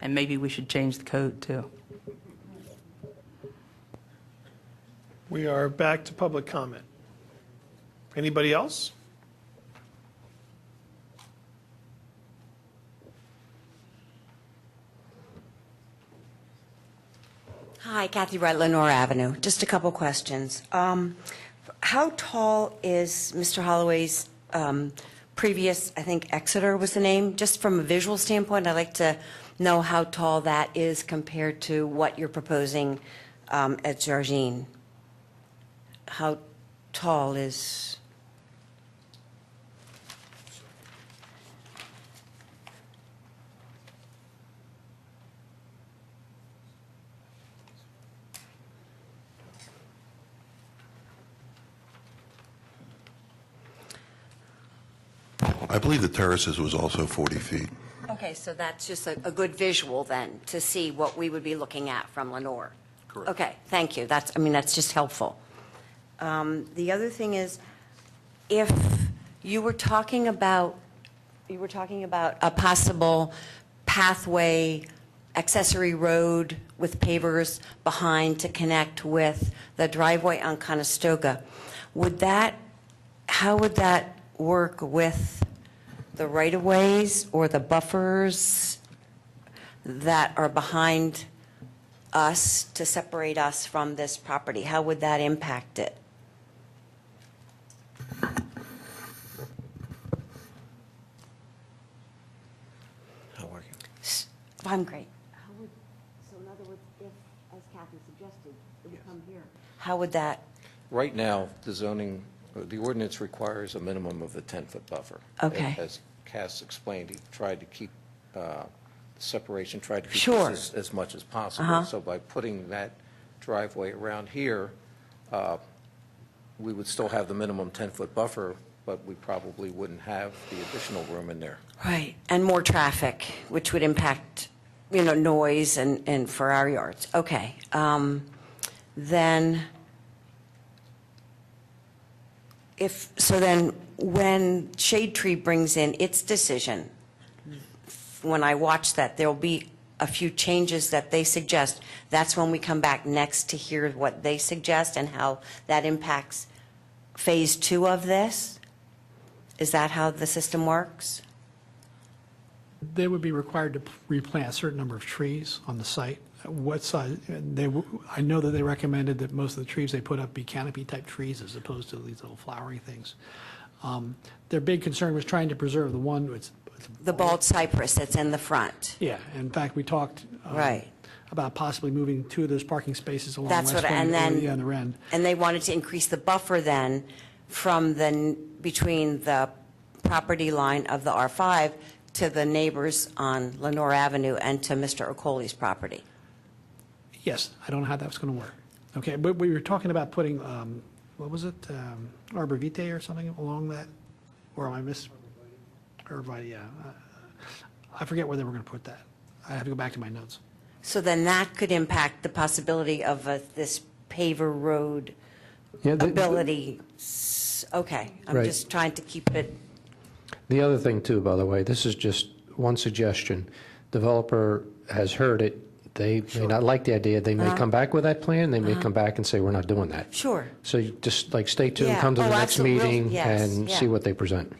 And maybe we should change the code, too. We are back to public comment. Anybody else? Hi, Kathy Wright, Lenore Avenue. Just a couple questions. How tall is Mr. Holloway's previous, I think Exeter was the name? Just from a visual standpoint, I'd like to know how tall that is compared to what you're proposing at Jardine. How tall is... I believe the Terraces was also 40 feet. Okay, so that's just a good visual then to see what we would be looking at from Lenore. Correct. Okay, thank you. That's just helpful. The other thing is, if you were talking about a possible pathway, accessory road with pavers behind to connect with the driveway on Conestoga, how would that work with the right-of-ways or the buffers that are behind us to separate us from this property? How would that impact it? I'm great. So in other words, if, as Kathy suggested, it would come here, how would that? Right now, the ordinance requires a minimum of a 10-foot buffer. Okay. As Cass explained, he tried to keep separation, tried to keep Sure. this as much as possible. Uh-huh. So by putting that driveway around here, we would still have the minimum 10-foot buffer, but we probably wouldn't have the additional room in there. Right, and more traffic, which would impact, noise and for our yards. Okay. Then when Shade Tree brings in its decision, when I watch that, there'll be a few changes that they suggest. That's when we come back next to hear what they suggest and how that impacts phase 2 of this? Is that how the system works? They would be required to replant a certain number of trees on the site. What size? I know that they recommended that most of the trees they put up be canopy-type trees as opposed to these little flowering things. Their big concern was trying to preserve the one. The bald cypress that's in the front. Yeah, in fact, we talked Right. about possibly moving 2 of those parking spaces along That's West what, Wing and over then, the other end. and they wanted to increase the buffer then from between the property line of the R5 to the neighbors on Lenore Avenue and to Mr. Okoli's property. Yes, I don't know how that's going to work. Okay, but we were talking about putting, what was it, arbor vitae or something along that? Or am I Arborvitae, yeah. I forget where they were going to put that. I have to go back to my notes. So then that could impact the possibility of this paver road Yeah, ability. Okay, I'm Right. just trying to keep it, The other thing too, by the way, this is just one suggestion. Developer has heard it. They may not like the idea. They may come back with that plan. They may come back and say, we're not doing that. sure. So you just stay tuned, Yeah. come to the Oh, next absolutely. meeting Yes, and yeah. see what they present.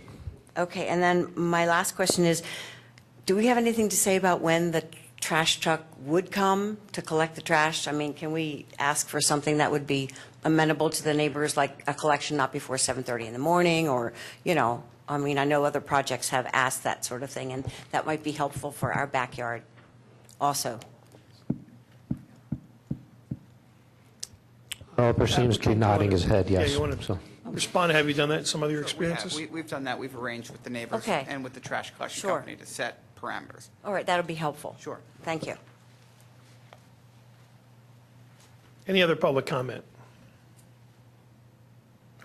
Okay, and then my last question is, do we have anything to say about when the trash truck would come to collect the trash? I mean, can we ask for something that would be amenable to the neighbors, like a collection not before 7:30 in the morning, or, I mean, I know other projects have asked that sort of thing, and that might be helpful for our backyard also. developer seems to be nodding his head, Yeah, yes. you want So- to respond? Have you done that in some other experiences? We've done that. We've arranged with the neighbors Okay. and with the trash collection Sure. company to set parameters. All right, that'll be helpful. Sure. Thank you. Any other public comment?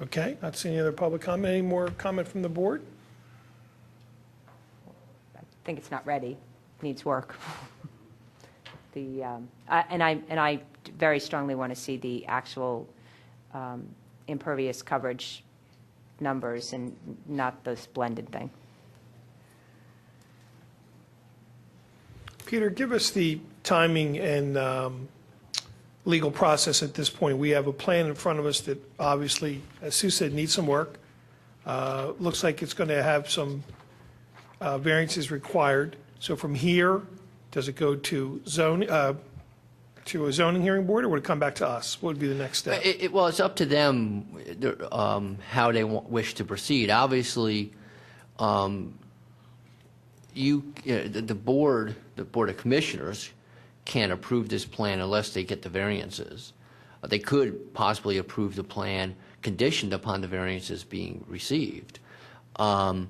Okay, not seeing any other public comment. Any more comment from the board? I think it's not ready, needs work. And I very strongly want to see the actual impervious coverage numbers and not this blended thing. Peter, give us the timing and legal process at this point. We have a plan in front of us that obviously, as Sue said, needs some work. Looks like it's going to have some variances required. So from here, does it go to to a zoning hearing board, or would it come back to us? What would be the next step? Well, it's up to them how they wish to proceed. Obviously, the board of commissioners can't approve this plan unless they get the variances. They could possibly approve the plan conditioned upon the variances being received. I've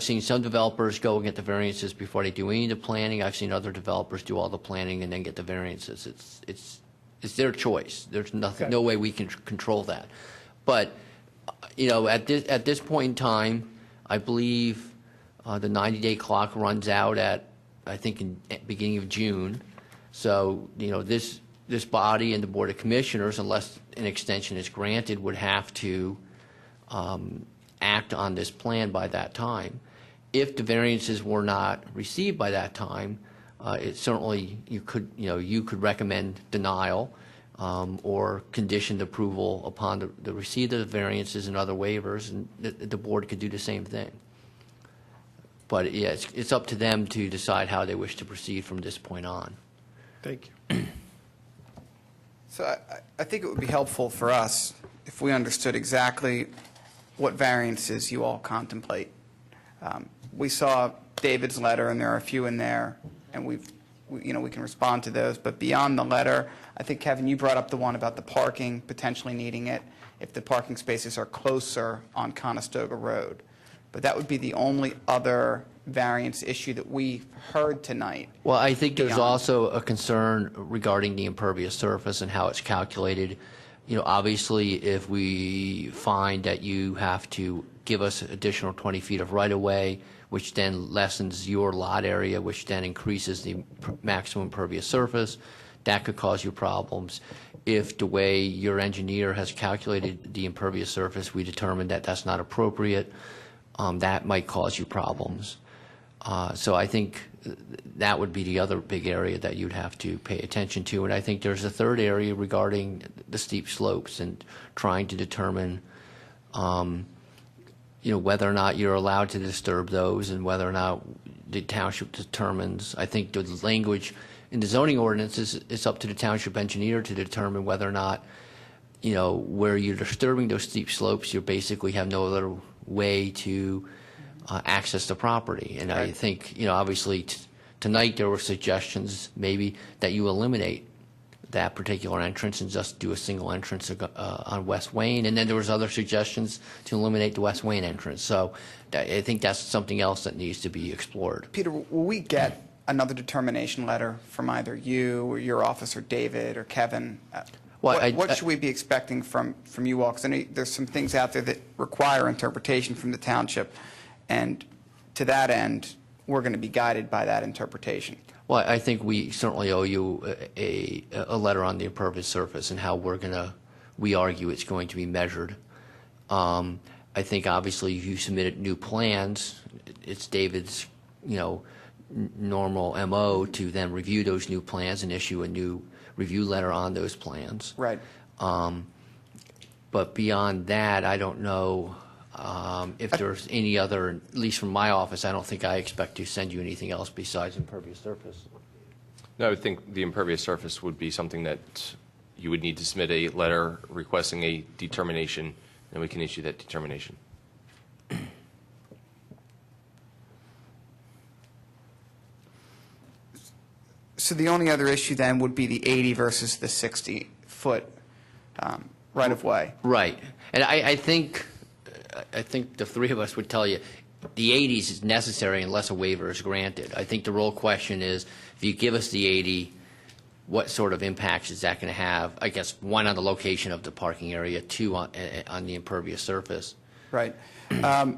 seen some developers go and get the variances before they do any of the planning. I've seen other developers do all the planning and then get the variances. It's their choice. There's nothing, Okay. no way we can control that. But at this point in time, I believe the 90-day clock runs out at, I think, in beginning of June. So this body and the Board of Commissioners, unless an extension is granted, would have to act on this plan by that time. If the variances were not received by that time, it certainly you could recommend denial or conditioned approval upon the receipt of the variances and other waivers, and the board could do the same thing. But yeah, it's up to them to decide how they wish to proceed from this point on. Thank you. So I think it would be helpful for us if we understood exactly what variances you all contemplate. We saw David's letter, and there are a few in there, and we can respond to those. But beyond the letter, I think, Kevin, you brought up the one about the parking, potentially needing it if the parking spaces are closer on Conestoga Road. But that would be the only other variance issue that we heard tonight. Well, I think there's Beyond. also a concern regarding the impervious surface and how it's calculated. Obviously, if we find that you have to give us additional 20 feet of right-of-way, which then lessens your lot area, which then increases the maximum impervious surface, that could cause you problems. If the way your engineer has calculated the impervious surface, we determine that that's not appropriate, that might cause you problems. So I think that would be the other big area that you'd have to pay attention to. And I think there's a third area regarding the steep slopes and trying to determine, whether or not you're allowed to disturb those and whether or not the township determines. I think the language in the zoning ordinance is up to the township engineer to determine whether or not, where you're disturbing those steep slopes, you basically have no other way to access the property. And I think, obviously tonight there were suggestions maybe that you eliminate that particular entrance and just do a single entrance on West Wayne. And then there was other suggestions to eliminate the West Wayne entrance. So I think that's something else that needs to be explored. Peter, will we get another determination letter from either you or your office or David or Kevin? What should we be expecting from you all? Because I know there's some things out there that require interpretation from the township, and to that end, we're going to be guided by that interpretation. Well, I think we certainly owe you a letter on the impervious surface and how we argue it's going to be measured. I think obviously if you submitted new plans, it's David's, normal MO to then review those new plans and issue a new review letter on those plans. Right. But beyond that, I don't know if there's any other, at least from my office, I don't think I expect to send you anything else besides impervious surface. No, I would think the impervious surface would be something that you would need to submit a letter requesting a determination, and we can issue that determination. So the only other issue then would be the 80 versus the 60-foot right-of-way. Right. And I think the three of us would tell you, the 80s is necessary unless a waiver is granted. I think the real question is, if you give us the 80, what sort of impacts is that going to have? I guess, one, on the location of the parking area, two, on the impervious surface. Right. Okay.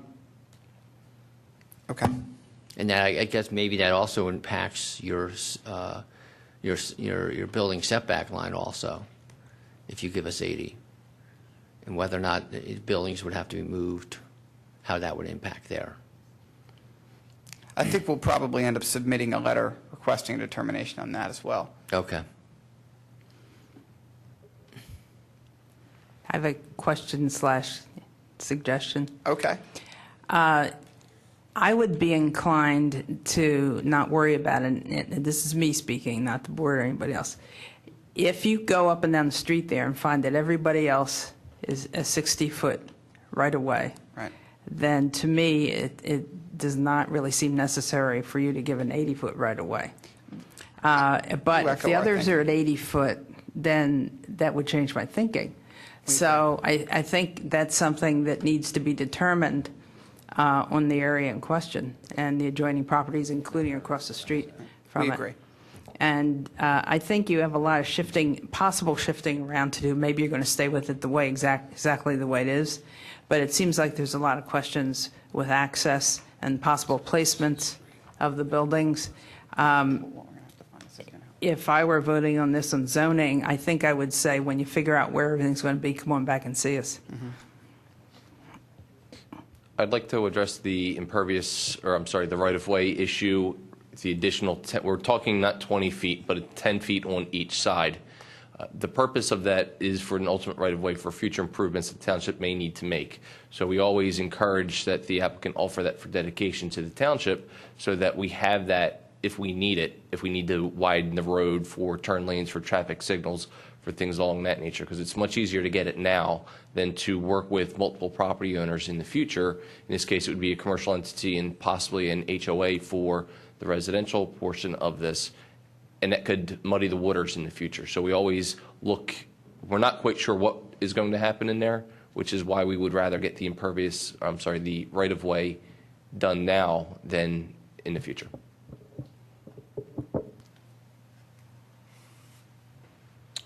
And that, I guess maybe that also impacts your building setback line also, if you give us 80. And whether or not the buildings would have to be moved, how that would impact there. I think we'll probably end up submitting a letter requesting a determination on that as well. Okay. I have a question/suggestion. Okay. I would be inclined to not worry about it, and this is me speaking, not the board or anybody else. If you go up and down the street there and find that everybody else is a 60-foot right away, Right. then to me, it does not really seem necessary for you to give an 80-foot right away. But if the others are at 80 foot, then that would change my thinking. So I think that's something that needs to be determined on the area in question and the adjoining properties, including across the street from it. We agree. And I think you have a lot of possible shifting around to do. Maybe you're going to stay with it the way exactly the way it is. But it seems like there's a lot of questions with access and possible placements of the buildings. If I were voting on this on zoning, I think I would say, when you figure out where everything's going to be, come on back and see us. I'd like to address the the right-of-way issue. The additional, we're talking not 20 feet, but 10 feet on each side. The purpose of that is for an ultimate right-of-way for future improvements the township may need to make. So we always encourage that the applicant offer that for dedication to the township, so that we have that if we need it, if we need to widen the road for turn lanes, for traffic signals, for things along that nature, because it's much easier to get it now than to work with multiple property owners in the future. In this case, it would be a commercial entity and possibly an HOA for the residential portion of this, and that could muddy the waters in the future. So we always look, we're not quite sure what is going to happen in there, which is why we would rather get the the right-of-way done now than in the future.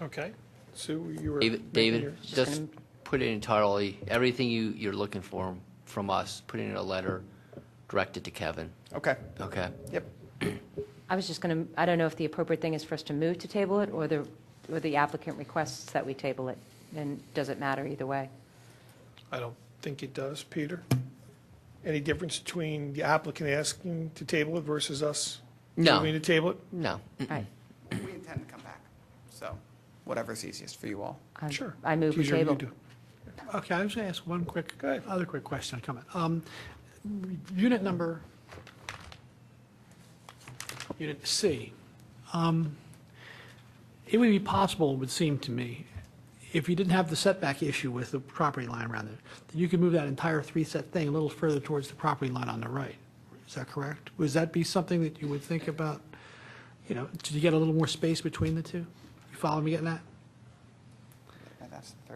Okay. Sue, you were... David, just put it entirely, everything you're looking for from us, put it in a letter, direct it to Kevin. Okay. Okay? Yep. I was just going to, I don't know if the appropriate thing is for us to move to table it, or the applicant requests that we table it, and does it matter either way? I don't think it does. Peter? Any difference between the applicant asking to table it versus us No. moving to table it? No. Right. We intend to come back, so whatever's easiest for you all. Sure. I move we Teaser, you table. do. Okay, I was going to ask one other quick question, comment. Unit number, Unit C, it would be possible, it would seem to me, if you didn't have the setback issue with the property line around it, that you could move that entire three-set thing a little further towards the property line on the right. Is that correct? Would that be something that you would think about, to get a little more space between the two? You follow me getting that?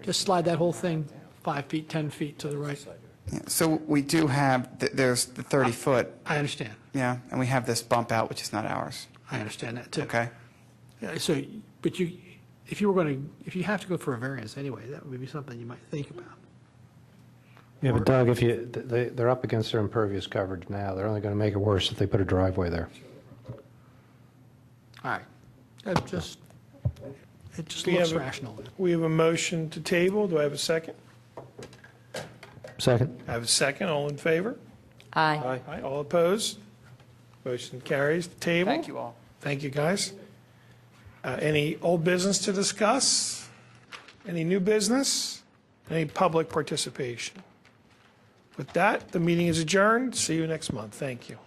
Just slide that whole thing 5 feet, 10 feet to the right. Yeah, so we do have, there's the 30-foot, I understand. yeah, and we have this bump out, which is not ours. I understand that, too. Okay? Yeah, so, but if you have to go for a variance anyway, that would be something you might think about. Yeah, but Doug, they're up against their impervious coverage now. They're only going to make it worse if they put a driveway there. All right. It just We looks have a- rational. We have a motion to table. Do I have a second? Second? I have a second. All in favor? Aye. Aye. All opposed? Motion carries. The table. Thank you all. Thank you, guys. Any old business to discuss? Any new business? Any public participation? With that, the meeting is adjourned. See you next month. Thank you.